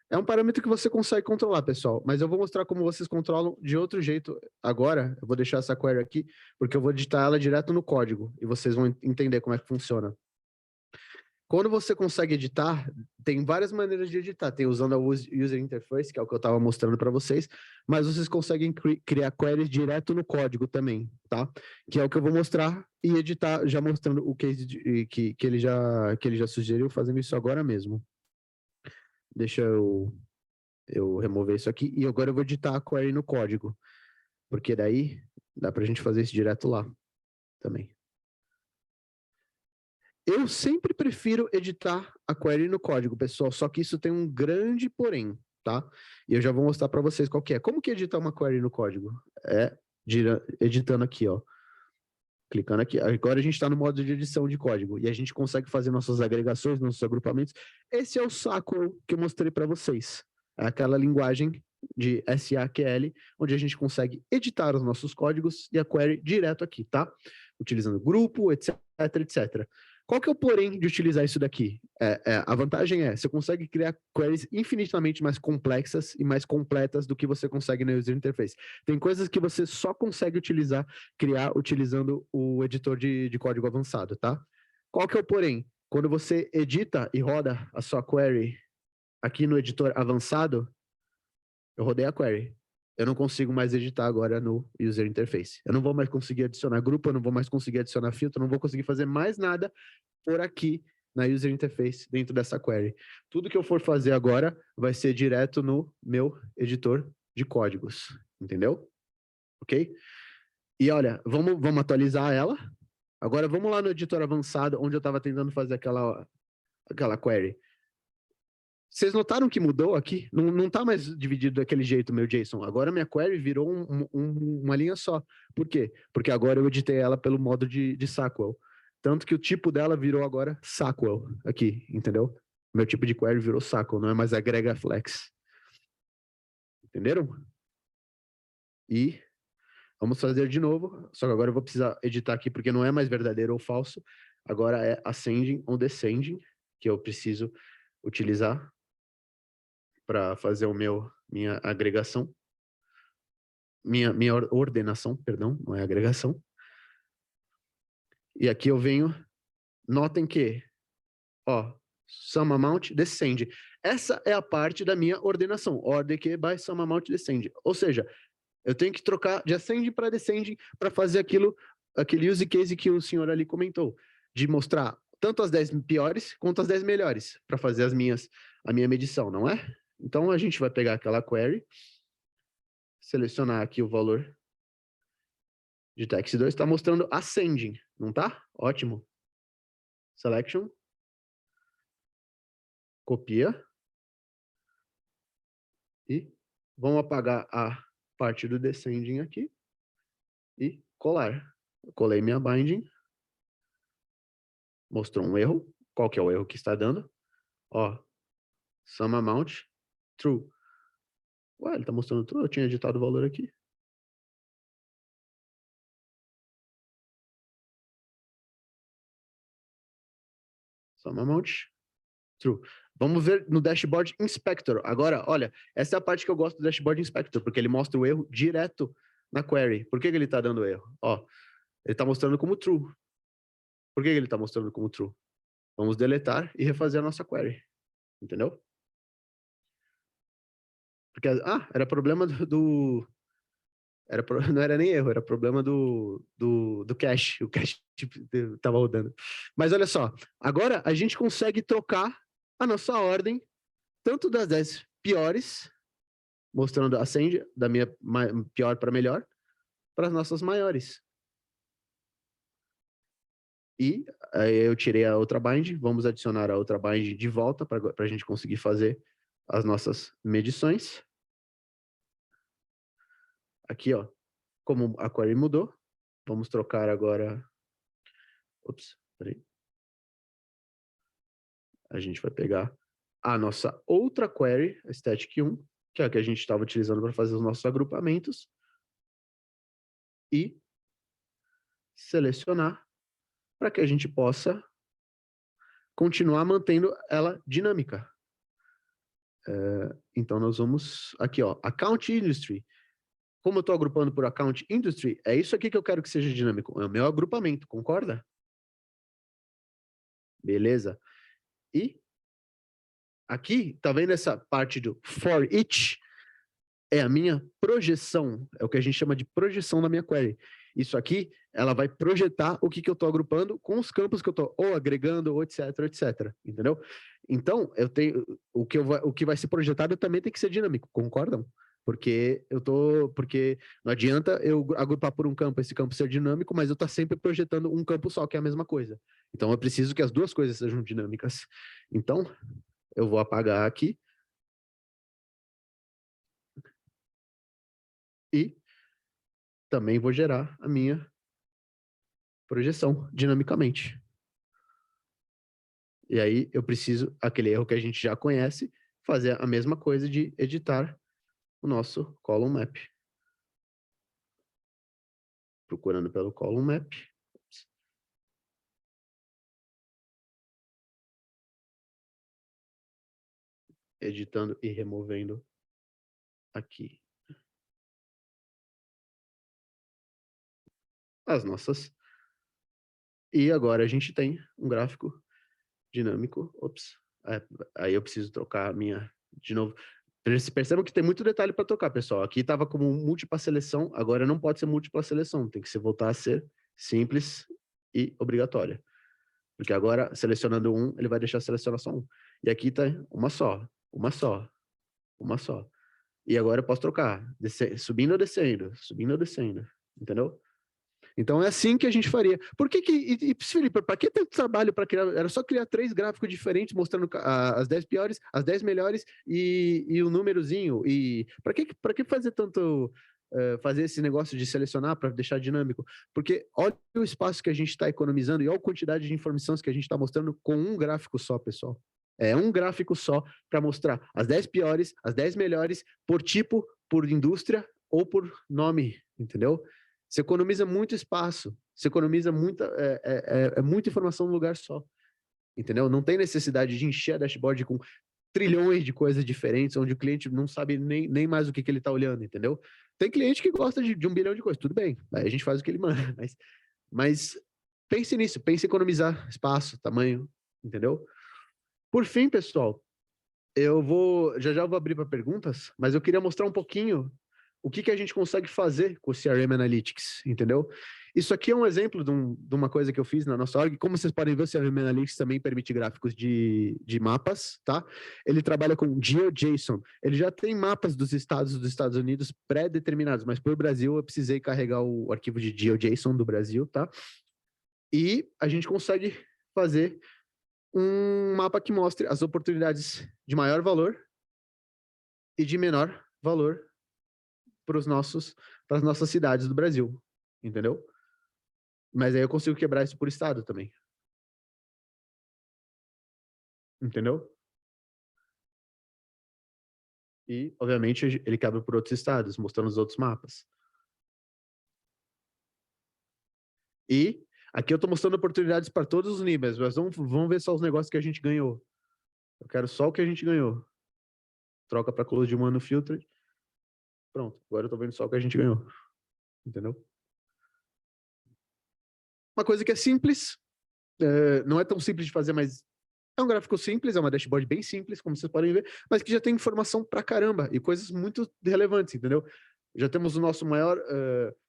É um parâmetro que você consegue controlar, pessoal. Mas eu vou mostrar como vocês controlam de outro jeito agora. Eu vou deixar essa query aqui, porque eu vou digitar ela direto no código. E vocês vão entender como é que funciona. Quando você consegue editar, tem várias maneiras de editar. Tem usando a User Interface, que é o que eu estava mostrando para vocês. Mas vocês conseguem criar queries direto no código também, tá? Que é o que eu vou mostrar e editar, já mostrando o case que ele já sugeriu, fazendo isso agora mesmo. Deixa eu remover isso aqui. E agora eu vou editar a query no código. Porque daí dá para a gente fazer isso direto lá também. Eu sempre prefiro editar a query no código, pessoal. Só que isso tem um grande porém, tá? E eu já vou mostrar para vocês qual que é. Como que editar uma query no código? É editando aqui, ó. Clicando aqui. Agora a gente está no modo de edição de código. E a gente consegue fazer nossas agregações, nossos agrupamentos. Esse é o Sackwell que eu mostrei para vocês. É aquela linguagem de SAQL, onde a gente consegue editar os nossos códigos e a query direto aqui, tá? Utilizando grupo, etc, etc. Qual que é o porém de utilizar isso daqui? A vantagem é, você consegue criar queries infinitamente mais complexas e mais completas do que você consegue na User Interface. Tem coisas que você só consegue criar utilizando o editor de código avançado, tá? Qual que é o porém? Quando você edita e roda a sua query aqui no editor avançado, eu rodei a query. Eu não consigo mais editar agora no User Interface. Eu não vou mais conseguir adicionar grupo, eu não vou mais conseguir adicionar filtro, eu não vou conseguir fazer mais nada por aqui na User Interface dentro dessa query. Tudo que eu for fazer agora vai ser direto no meu editor de códigos. Entendeu? Ok? E olha, vamos atualizar ela. Agora vamos lá no editor avançado, onde eu estava tentando fazer aquela query. Vocês notaram que mudou aqui? Não está mais dividido daquele jeito, meu JSON. Agora minha query virou uma linha só. Por quê? Porque agora eu editei ela pelo modo de Sackwell. Tanto que o tipo dela virou agora Sackwell aqui, entendeu? Meu tipo de query virou Sackwell, não é mais agrega flex. Entenderam? E Vamos fazer de novo, só que agora eu vou precisar editar aqui, porque não é mais verdadeiro ou falso. Agora é ascending ou descending, que eu preciso utilizar para fazer minha agregação. Minha ordenação, perdão, não é agregação. E aqui eu venho, notem que, ó, sum amount descende. Essa é a parte da minha ordenação, order que by sum amount descende. Ou seja, eu tenho que trocar de ascending para descending para fazer aquele use case que o senhor ali comentou, de mostrar tanto as 10 piores quanto as 10 melhores, para fazer a minha medição, não é? Então, a gente vai pegar aquela query, selecionar aqui o valor de tax 2, está mostrando ascending, não tá? Ótimo. Selection. Copia. E vamos apagar a parte do descending aqui e colar. Eu colei minha binding. Mostrou um erro. Qual que é o erro que está dando? Ó, sum amount, true. Ué, ele está mostrando true? Eu tinha editado o valor aqui. Sum amount, true. Vamos ver no Dashboard Inspector. Agora, olha, essa é a parte que eu gosto do Dashboard Inspector, porque ele mostra o erro direto na query. Por que ele está dando erro? Ó, ele está mostrando como true. Por que ele está mostrando como true? Vamos deletar e refazer a nossa query. Entendeu? Porque, era problema não era nem erro, era problema do cache. O cache estava rodando. Mas olha só, agora a gente consegue trocar a nossa ordem, tanto das 10 piores, mostrando a ascend, da minha pior para melhor, para as nossas maiores. E aí eu tirei a outra bind, vamos adicionar a outra bind de volta para a gente conseguir fazer as nossas medições. Aqui, ó, como a query mudou, vamos trocar agora. Ops, peraí. A gente vai pegar a nossa outra query, a static 1, que é a que a gente estava utilizando para fazer os nossos agrupamentos, e selecionar para que a gente possa continuar mantendo ela dinâmica. Então, nós vamos aqui, ó, Account Industry. Como eu estou agrupando por Account Industry, é isso aqui que eu quero que seja dinâmico. É o meu agrupamento, concorda? Beleza. E aqui, tá vendo essa parte do for each? É a minha projeção. É o que a gente chama de projeção da minha query. Isso aqui, ela vai projetar o que eu estou agrupando com os campos que eu estou ou agregando, ou etc, etc. Entendeu? Então, eu tenho o que vai ser projetado também tem que ser dinâmico, concordam? Porque não adianta eu agrupar por um campo, esse campo ser dinâmico, mas eu estou sempre projetando um campo só, que é a mesma coisa. Então, eu preciso que as duas coisas sejam dinâmicas. Então, eu vou apagar aqui. E também vou gerar a minha projeção dinamicamente. E aí, eu preciso, aquele erro que a gente já conhece, fazer a mesma coisa de editar o nosso column map. Procurando pelo column map. Editando e removendo aqui as nossas. E agora a gente tem um gráfico dinâmico. Ops. Aí eu preciso trocar a minha de novo. Percebam que tem muito detalhe para tocar, pessoal. Aqui estava como múltipla seleção, agora não pode ser múltipla seleção, tem que voltar a ser simples e obrigatória. Porque agora, selecionando um, ele vai deixar selecionar só um. E aqui está uma só, uma só, uma só. E agora eu posso trocar, subindo ou descendo, entendeu? Então é assim que a gente faria. Por que Felipe, para que tanto trabalho para criar? Era só criar 3 gráficos diferentes mostrando as 10 piores, as 10 melhores e o númerozinho. E para que fazer tanto fazer esse negócio de selecionar para deixar dinâmico? Porque olha o espaço que a gente está economizando e olha a quantidade de informações que a gente está mostrando com um gráfico só, pessoal. É um gráfico só para mostrar as 10 piores, as 10 melhores, por tipo, por indústria ou por nome, entendeu? Você economiza muito espaço, você economiza muita informação num lugar só, entendeu? Não tem necessidade de encher a dashboard com trilhões de coisas diferentes, onde o cliente não sabe nem mais o que ele está olhando, entendeu? Tem cliente que gosta de 1 bilhão de coisas, tudo bem, aí a gente faz o que ele manda, mas pense nisso, pense em economizar espaço, tamanho, entendeu? Por fim, pessoal, já vou abrir para perguntas, mas eu queria mostrar um pouquinho o que a gente consegue fazer com o CRM Analytics, entendeu? Isso aqui é um exemplo de uma coisa que eu fiz na nossa org. Como vocês podem ver, o CRM Analytics também permite gráficos de mapas, tá? Ele trabalha com GeoJSON. Ele já tem mapas dos Estados Unidos pré-determinados, mas para o Brasil eu precisei carregar o arquivo de GeoJSON do Brasil, tá? E a gente consegue fazer um mapa que mostre as oportunidades de maior valor e de menor valor para as nossas cidades do Brasil, entendeu? Mas aí eu consigo quebrar isso por estado também. Entendeu? E, obviamente, ele quebra por outros estados, mostrando os outros mapas. E aqui eu estou mostrando oportunidades para todos os níveis, mas vamos ver só os negócios que a gente ganhou. Eu quero só o que a gente ganhou. Troca para close de one no filter. Pronto, agora eu estou vendo só o que a gente ganhou. Entendeu? Uma coisa que é simples, não é tão simples de fazer, mas é um gráfico simples, é uma dashboard bem simples, como vocês podem ver, mas que já tem informação pra caramba e coisas muito relevantes, entendeu? Já temos o nosso maior,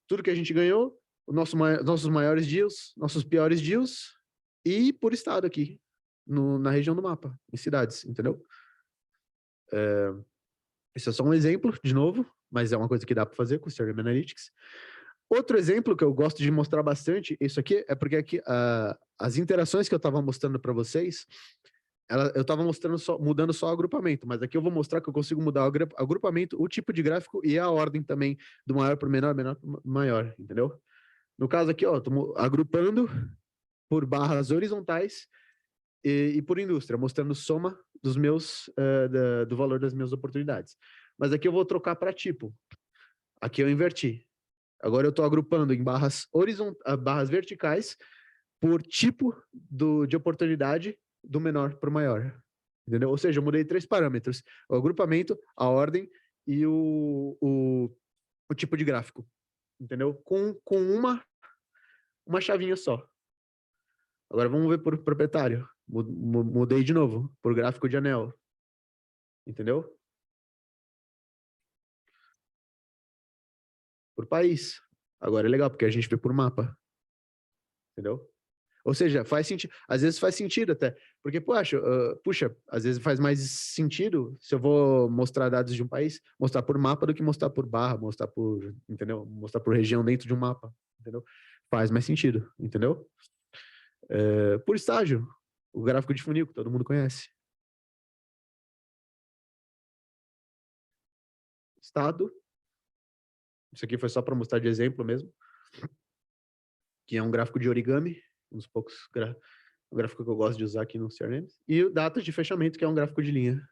tudo que a gente ganhou, nossos maiores deals, nossos piores deals e por estado aqui, na região do mapa, em cidades, entendeu? Esse é só um exemplo, de novo, mas é uma coisa que dá para fazer com o CRM Analytics. Outro exemplo que eu gosto de mostrar bastante, isso aqui, é porque aqui, as interações que eu estava mostrando para vocês, eu estava mudando só o agrupamento, mas aqui eu vou mostrar que eu consigo mudar o agrupamento, o tipo de gráfico e a ordem também, do maior para o menor, menor para o maior, entendeu? No caso aqui, ó, estou agrupando por barras horizontais e por indústria, mostrando soma dos do valor das minhas oportunidades. Mas aqui eu vou trocar para tipo. Aqui eu inverti. Agora eu estou agrupando em barras verticais por tipo de oportunidade do menor para o maior. Entendeu? Ou seja, eu mudei 3 parâmetros. O agrupamento, a ordem e o tipo de gráfico. Entendeu? Com uma chavinha só. Agora vamos ver por proprietário. Mudei de novo, por gráfico de anel. Entendeu? Por país. Agora é legal, porque a gente vê por mapa. Entendeu? Ou seja, faz sentido. Às vezes faz sentido até. Porque, puxa, às vezes faz mais sentido se eu vou mostrar dados de um país, mostrar por mapa do que mostrar por barra, entendeu? Mostrar por região dentro de um mapa, entendeu? Faz mais sentido, entendeu? Por estágio, o gráfico de funil, que todo mundo conhece. Estado. Isso aqui foi só para mostrar de exemplo mesmo. Que é um gráfico de origami, um dos poucos gráficos que eu gosto de usar aqui no CRM. E o datas de fechamento, que é um gráfico de linha,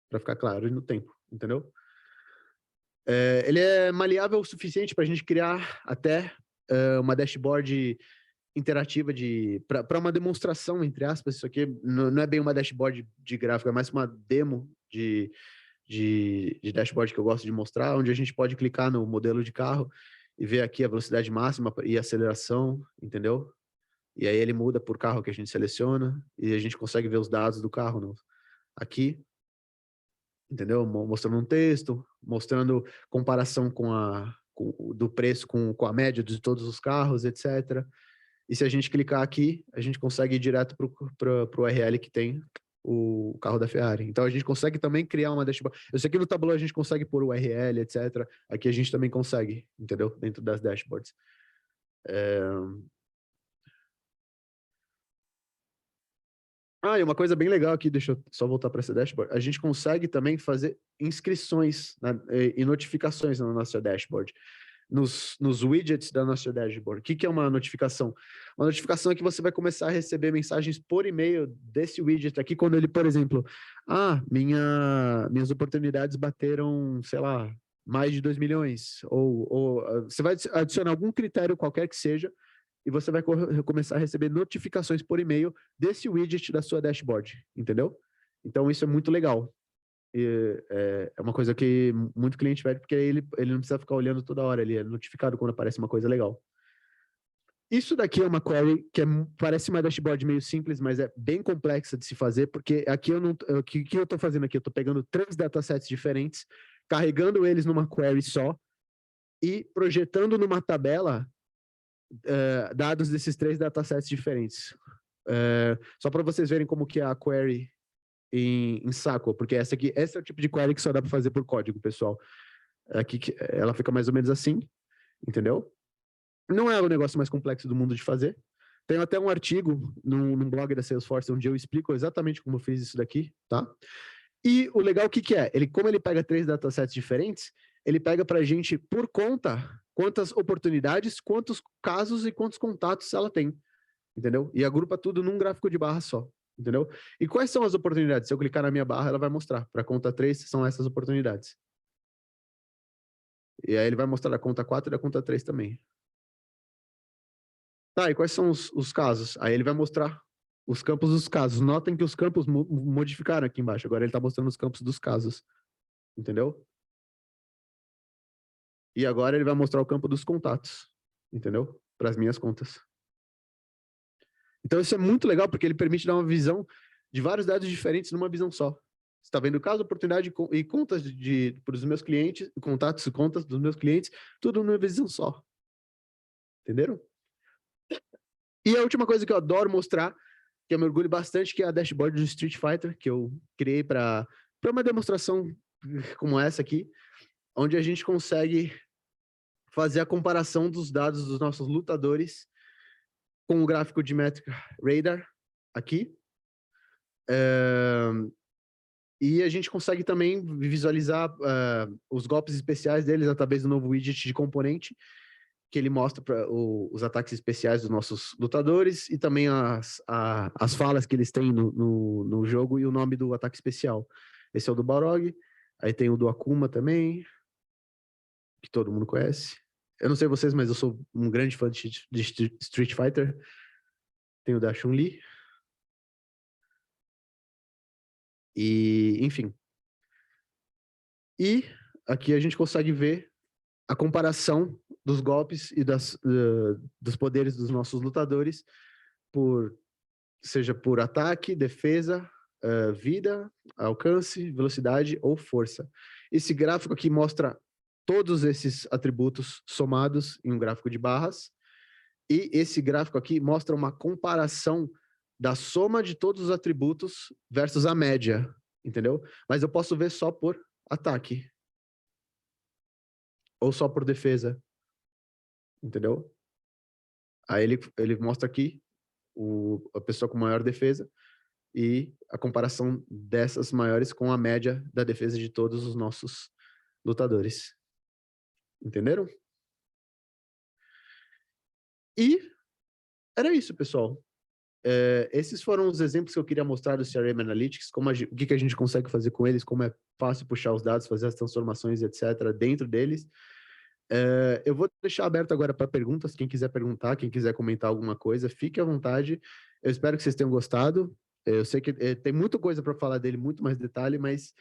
para ficar claro, no tempo, entendeu? Ele é maleável o suficiente para a gente criar até uma dashboard interativa para uma demonstração, entre aspas. Isso aqui não é bem uma dashboard de gráfico, é mais uma demo de dashboard que eu gosto de mostrar, onde a gente pode clicar no modelo de carro e ver aqui a velocidade máxima e aceleração, entendeu? E aí ele muda por carro que a gente seleciona e a gente consegue ver os dados do carro aqui, entendeu? Mostrando um texto, mostrando comparação do preço com a média de todos os carros, etc. E se a gente clicar aqui, a gente consegue ir direto para o URL que tem o carro da Ferrari. Então a gente consegue também criar uma dashboard. Eu sei que no Tableau a gente consegue pôr o URL, etc. Aqui a gente também consegue, entendeu? Dentro das dashboards. E uma coisa bem legal aqui, deixa eu só voltar para essa dashboard. A gente consegue também fazer inscrições e notificações na nossa dashboard. Nos widgets da nossa dashboard. O que é uma notificação? Uma notificação é que você vai começar a receber mensagens por e-mail desse widget aqui, quando ele, por exemplo, minhas oportunidades bateram, sei lá, mais de 2 milhões, ou você vai adicionar algum critério qualquer que seja, e você vai começar a receber notificações por e-mail desse widget da sua dashboard, entendeu? Então, isso é muito legal. É uma coisa que muito cliente pede, porque ele não precisa ficar olhando toda hora, ele é notificado quando aparece uma coisa legal. Isso daqui é uma query que parece uma dashboard meio simples, mas é bem complexa de se fazer, porque aqui o que eu estou fazendo aqui? Eu estou pegando 3 datasets diferentes, carregando eles numa query só e projetando numa tabela dados desses 3 datasets diferentes. Só para vocês verem como que é a query em Saql, porque esse é o tipo de query que só dá para fazer por código, pessoal. Aqui ela fica mais ou menos assim, entendeu? Não é o negócio mais complexo do mundo de fazer. Tenho até um artigo num blog da Salesforce onde eu explico exatamente como eu fiz isso daqui, tá? E o legal, o que é? Como ele pega 3 datasets diferentes, ele pega pra gente, por conta, quantas oportunidades, quantos casos e quantos contatos ela tem, entendeu? E agrupa tudo num gráfico de barra só, entendeu? E quais são as oportunidades? Se eu clicar na minha barra, ela vai mostrar. Para a conta 3, são essas oportunidades. E aí ele vai mostrar a conta 4 e a conta 3 também. Tá, e quais são os casos? Aí ele vai mostrar os campos dos casos. Notem que os campos modificaram aqui embaixo. Agora ele está mostrando os campos dos casos. Entendeu? E agora ele vai mostrar o campo dos contatos. Entendeu? Para as minhas contas. Então isso é muito legal, porque ele permite dar uma visão de vários dados diferentes numa visão só. Você está vendo caso, oportunidade e contas para os meus clientes, contatos e contas dos meus clientes, tudo numa visão só. Entenderam? E a última coisa que eu adoro mostrar, que eu me orgulho bastante, que é a dashboard do Street Fighter, que eu criei para uma demonstração como essa aqui, onde a gente consegue fazer a comparação dos dados dos nossos lutadores com o gráfico de métrica Radar aqui. E a gente consegue também visualizar os golpes especiais deles através do novo widget de componente, que ele mostra os ataques especiais dos nossos lutadores e também as falas que eles têm no jogo e o nome do ataque especial. Esse é o do Balrog, aí tem o do Akuma também, que todo mundo conhece. Eu não sei vocês, mas eu sou um grande fã de Street Fighter. Tem o da Chun-Li. E, enfim. E aqui a gente consegue ver a comparação dos golpes e dos poderes dos nossos lutadores, seja por ataque, defesa, vida, alcance, velocidade ou força. Esse gráfico aqui mostra todos esses atributos somados em um gráfico de barras, e esse gráfico aqui mostra uma comparação da soma de todos os atributos versus a média, entendeu? Mas eu posso ver só por ataque. Ou só por defesa, entendeu? Aí ele mostra aqui a pessoa com maior defesa e a comparação dessas maiores com a média da defesa de todos os nossos lutadores. Entenderam? E era isso, pessoal. Esses foram os exemplos que eu queria mostrar do CRM Analytics, o que a gente consegue fazer com eles, como é fácil puxar os dados, fazer as transformações, etc., dentro deles. Eu vou deixar aberto agora para perguntas, quem quiser perguntar, quem quiser comentar alguma coisa, fique à vontade. Eu espero que vocês tenham gostado. Eu sei que tem muita coisa para falar dele, muito mais detalhe, mas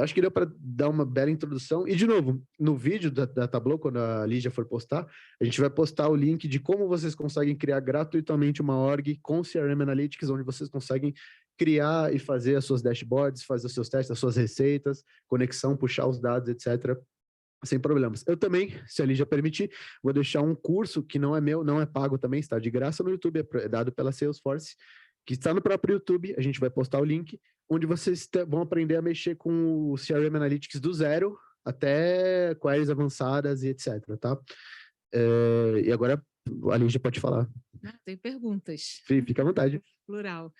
acho que deu para dar uma bela introdução. E, de novo, no vídeo da Tableau, quando a Lígia for postar, a gente vai postar o link de como vocês conseguem criar gratuitamente uma org com CRM Analytics, onde vocês conseguem criar e fazer as suas dashboards, fazer os seus testes, as suas receitas, conexão, puxar os dados, etc., sem problemas. Eu também, se a Lígia permitir, vou deixar um curso que não é meu, não é pago também, está de graça no YouTube, é dado pela Salesforce, que está no próprio YouTube, a gente vai postar o link, onde vocês vão aprender a mexer com o CRM Analytics do zero até queries avançadas e etc, tá? E agora a Lígia pode falar. Tem perguntas. Fica à vontade. Plural.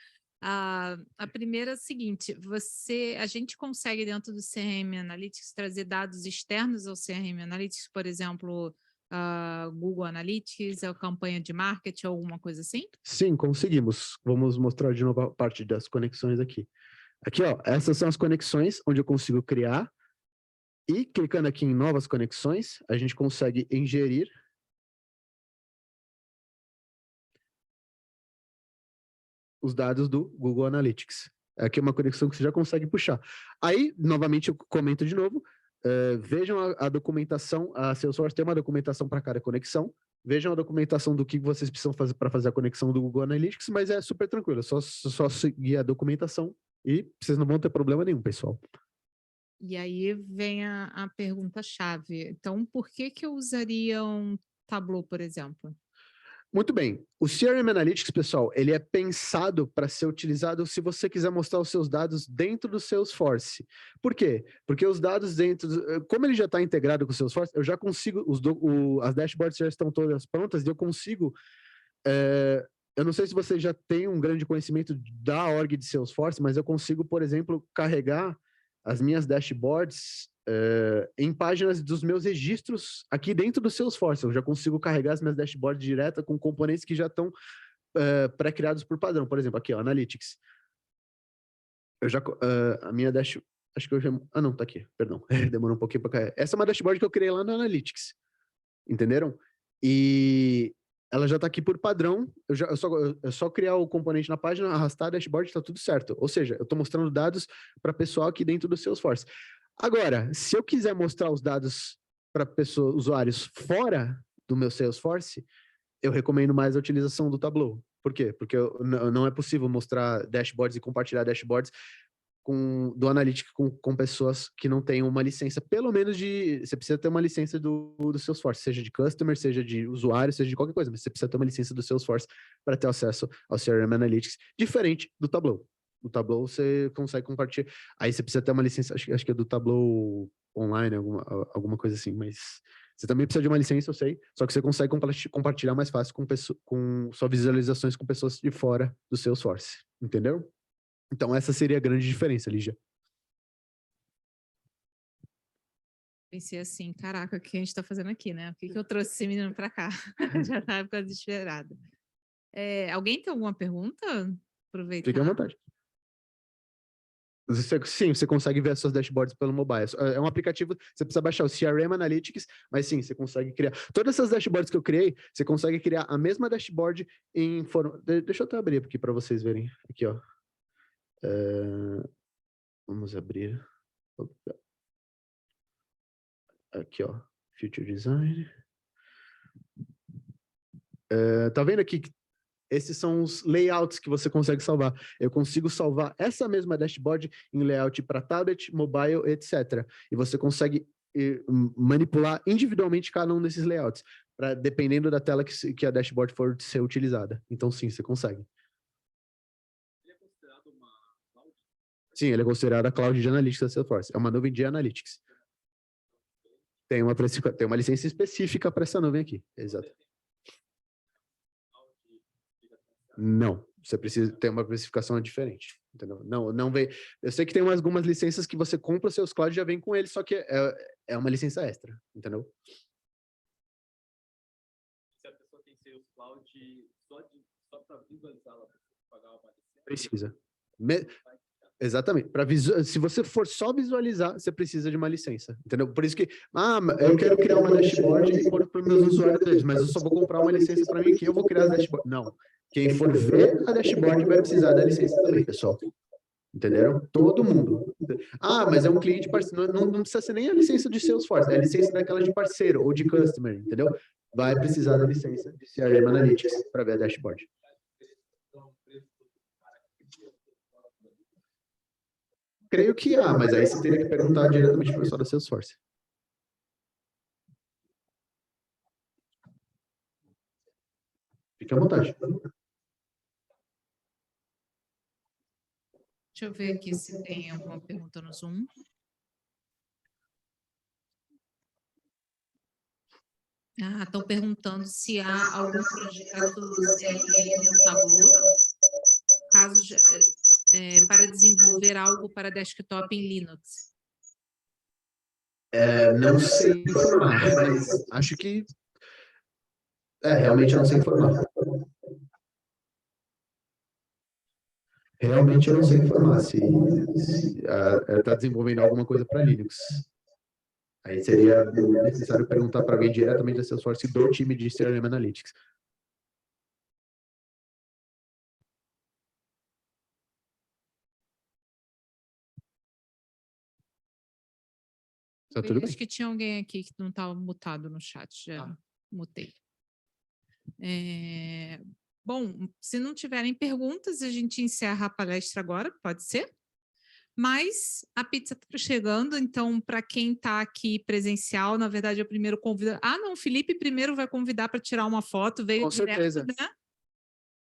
A primeira é a seguinte, a gente consegue dentro do CRM Analytics trazer dados externos ao CRM Analytics, por exemplo, Google Analytics, a campanha de marketing, alguma coisa assim? Sim, conseguimos. Vamos mostrar de novo a parte das conexões aqui. Aqui, ó, essas são as conexões onde eu consigo criar E clicando aqui em novas conexões, a gente consegue ingerir os dados do Google Analytics. Aqui é uma conexão que você já consegue puxar. Aí, novamente, eu comento de novo, vejam a documentação, a Salesforce tem uma documentação para cada conexão, vejam a documentação do que vocês precisam fazer para fazer a conexão do Google Analytics, mas é super tranquilo, é só seguir a documentação e vocês não vão ter problema nenhum, pessoal. E aí vem a pergunta-chave. Então, por que eu usaria um Tableau, por exemplo? Muito bem. O CRM Analytics, pessoal, ele é pensado para ser utilizado se você quiser mostrar os seus dados dentro do Salesforce. Por quê? Porque os dados dentro... Como ele já está integrado com o Salesforce, eu já consigo... as dashboards já estão todas prontas e eu consigo... eu não sei se você já tem um grande conhecimento da org de Salesforce, mas eu consigo, por exemplo, carregar as minhas dashboards em páginas dos meus registros aqui dentro do Salesforce. Eu já consigo carregar as minhas dashboards direto com componentes que já estão pré-criados por padrão. Por exemplo, aqui, ó, Analytics. Eu já, a minha dash... Acho que eu já... Ah, não, tá aqui, perdão. Demorou um pouquinho para carregar. Essa é uma dashboard que eu criei lá no Analytics. Entenderam? E ela já está aqui por padrão. É só criar o componente na página, arrastar a dashboard, está tudo certo. Ou seja, eu estou mostrando dados para pessoal aqui dentro do Salesforce. Agora, se eu quiser mostrar os dados para usuários fora do meu Salesforce, eu recomendo mais a utilização do Tableau. Por quê? Porque não é possível mostrar dashboards e compartilhar dashboards do Analytics com pessoas que não têm uma licença, pelo menos você precisa ter uma licença do Salesforce, seja de customer, seja de usuário, seja de qualquer coisa, mas você precisa ter uma licença do Salesforce para ter acesso ao CRM Analytics, diferente do Tableau. No Tableau você consegue compartilhar, aí você precisa ter uma licença, acho que é do Tableau online, alguma coisa assim, mas você também precisa de uma licença, eu sei, só que você consegue compartilhar mais fácil com suas visualizações com pessoas de fora do Salesforce, entendeu? Então, essa seria a grande diferença, Lígia. Pensei assim, caraca, o que a gente está fazendo aqui, né? Por que eu trouxe esse menino para cá? Já estava ficando desesperada. Alguém tem alguma pergunta? Aproveitar. Fique à vontade. Sim, você consegue ver as suas dashboards pelo mobile. É um aplicativo, você precisa baixar o CRM Analytics, mas sim, você consegue criar. Todas essas dashboards que eu criei, você consegue criar a mesma dashboard em forma... Deixa eu até abrir aqui para vocês verem. Aqui, ó. Vamos abrir. Aqui, ó. Future Design. Tá vendo aqui que esses são os layouts que você consegue salvar. Eu consigo salvar essa mesma dashboard em layout para tablet, mobile, etc. E você consegue manipular individualmente cada um desses layouts, dependendo da tela que a dashboard for ser utilizada. Então, sim, você consegue. Sim, ele é considerado a cloud de analytics da Salesforce. É uma nuvem de analytics. Tem uma licença específica para essa nuvem aqui. Exato. Não, você precisa ter uma especificação diferente. Entendeu? Não vem. Eu sei que tem algumas licenças que você compra os seus clouds e já vem com eles, só que é uma licença extra, entendeu? Se a pessoa tem Sales Cloud só para visualizar, ela precisa pagar uma licença? Precisa. Exatamente. Se você for só visualizar, você precisa de uma licença, entendeu? Por isso que, eu quero criar uma dashboard e pôr para os meus usuários deles, mas eu só vou comprar uma licença para mim aqui, eu vou criar as dashboards. Não. Quem for ver a dashboard vai precisar da licença também, pessoal. Entenderam? Todo mundo. Mas é um cliente parceiro. Não precisa ser nem a licença de Salesforce, é a licença daquela de parceiro ou de customer, entendeu? Vai precisar da licença de CRM Analytics para ver a dashboard. Creio que mas aí você teria que perguntar diretamente para o pessoal da Salesforce. Fique à vontade. Deixa eu ver aqui se tem alguma pergunta no Zoom. Estão perguntando se há algum projeto CRM no Tableau, caso para desenvolver algo para desktop em Linux. Não sei informar, mas acho que... realmente eu não sei informar. Realmente eu não sei informar se está desenvolvendo alguma coisa para Linux. Aí seria necessário perguntar para alguém diretamente da Salesforce do time de CRM Analytics. Tá tudo bem. Acho que tinha alguém aqui que não estava mutado no chat, já mutei. Bom, se não tiverem perguntas, a gente encerra a palestra agora, pode ser? Mas a pizza está chegando, então, para quem está aqui presencial, na verdade, é o primeiro convidado. Ah, não, o Felipe primeiro vai convidar para tirar uma foto, veio Com direto, certeza. né?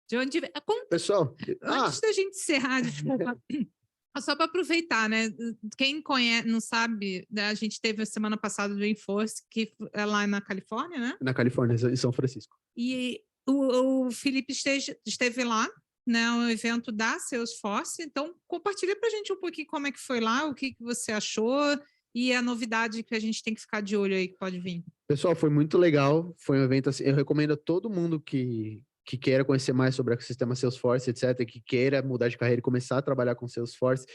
De onde... Pessoal, Antes da gente encerrar, desculpa, só para aproveitar, né? Quem conhece, não sabe, né? A gente teve a semana passada o Dreamforce, que é lá na Califórnia, né? na Califórnia, em São Francisco. E o Felipe esteve lá, né? Um evento da Salesforce. Então, compartilha para a gente um pouquinho como é que foi lá, o que você achou e a novidade que a gente tem que ficar de olho aí que pode vir. Pessoal, foi muito legal. Foi um evento assim. Eu recomendo a todo mundo que queira conhecer mais sobre o ecossistema Salesforce, etc., que queira mudar de carreira e começar a trabalhar com Salesforce,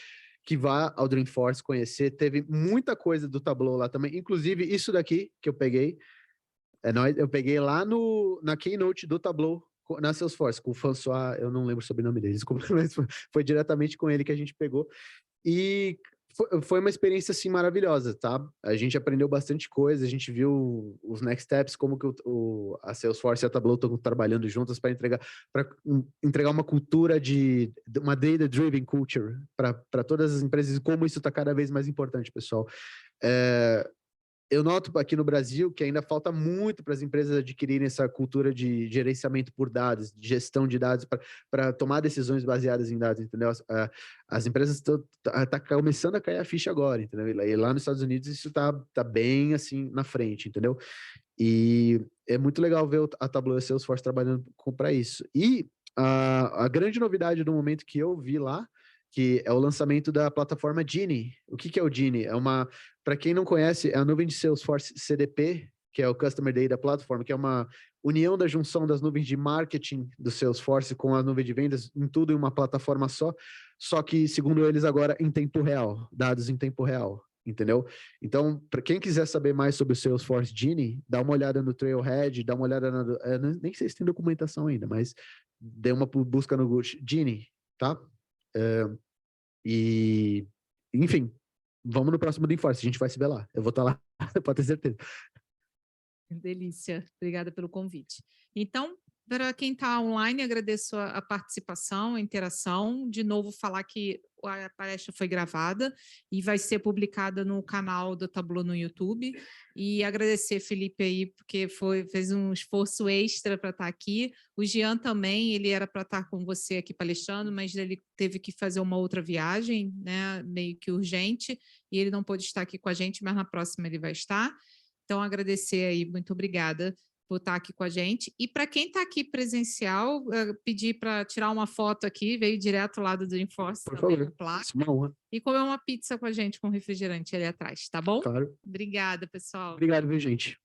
que vá ao Dreamforce conhecer. Teve muita coisa do Tableau lá também, inclusive isso daqui que eu peguei. Eu peguei lá na Keynote do Tableau na Salesforce, com o François, eu não lembro o sobrenome dele, desculpa, mas foi diretamente com ele que a gente pegou. E foi uma experiência, assim, maravilhosa, tá? A gente aprendeu bastante coisa, a gente viu os next steps, como que a Salesforce e a Tableau estão trabalhando juntas para entregar uma cultura uma data-driven culture para todas as empresas, e como isso está cada vez mais importante, pessoal. Eu noto aqui no Brasil que ainda falta muito para as empresas adquirirem essa cultura de gerenciamento por dados, de gestão de dados, para tomar decisões baseadas em dados, entendeu? As empresas estão começando a cair a ficha agora, entendeu? E lá nos Estados Unidos isso tá bem, assim, na frente, entendeu? E é muito legal ver a Tableau e a Salesforce trabalhando para isso. E a grande novidade do momento que eu vi lá, que é o lançamento da plataforma Genie. O que é o Genie? Para quem não conhece, é a nuvem de Salesforce CDP, que é o Customer Data Platform, que é uma união da junção das nuvens de marketing do Salesforce com a nuvem de vendas, em tudo em uma plataforma só que, segundo eles, agora em tempo real, dados em tempo real, entendeu? Então, para quem quiser saber mais sobre o Salesforce Genie, dá uma olhada no Trailhead, dá uma olhada nem sei se tem documentação ainda, mas dê uma busca no Google Genie, tá? E, enfim, vamos no próximo Dreamforce, a gente vai se ver lá. Eu vou estar lá, pode ter certeza. Delícia, obrigada pelo convite. Então, para quem está online, agradeço a participação, a interação. De novo, falar que a palestra foi gravada e vai ser publicada no canal do Tableau no YouTube. E agradecer, Felipe, aí, porque fez um esforço extra para estar aqui. O Jean também, ele era para estar com você aqui palestrando, mas ele teve que fazer uma outra viagem, né, meio que urgente, e ele não pôde estar aqui com a gente, mas na próxima ele vai estar. Então, agradecer aí, muito obrigada por estar aqui com a gente. E para quem está aqui presencial, pedir para tirar uma foto aqui, veio direto lá do Dreamforce, Por também favor, no placa, uma honra. e comer uma pizza com a gente com refrigerante ali atrás, tá bom? Claro. Obrigada, pessoal. Obrigado, viu, gente?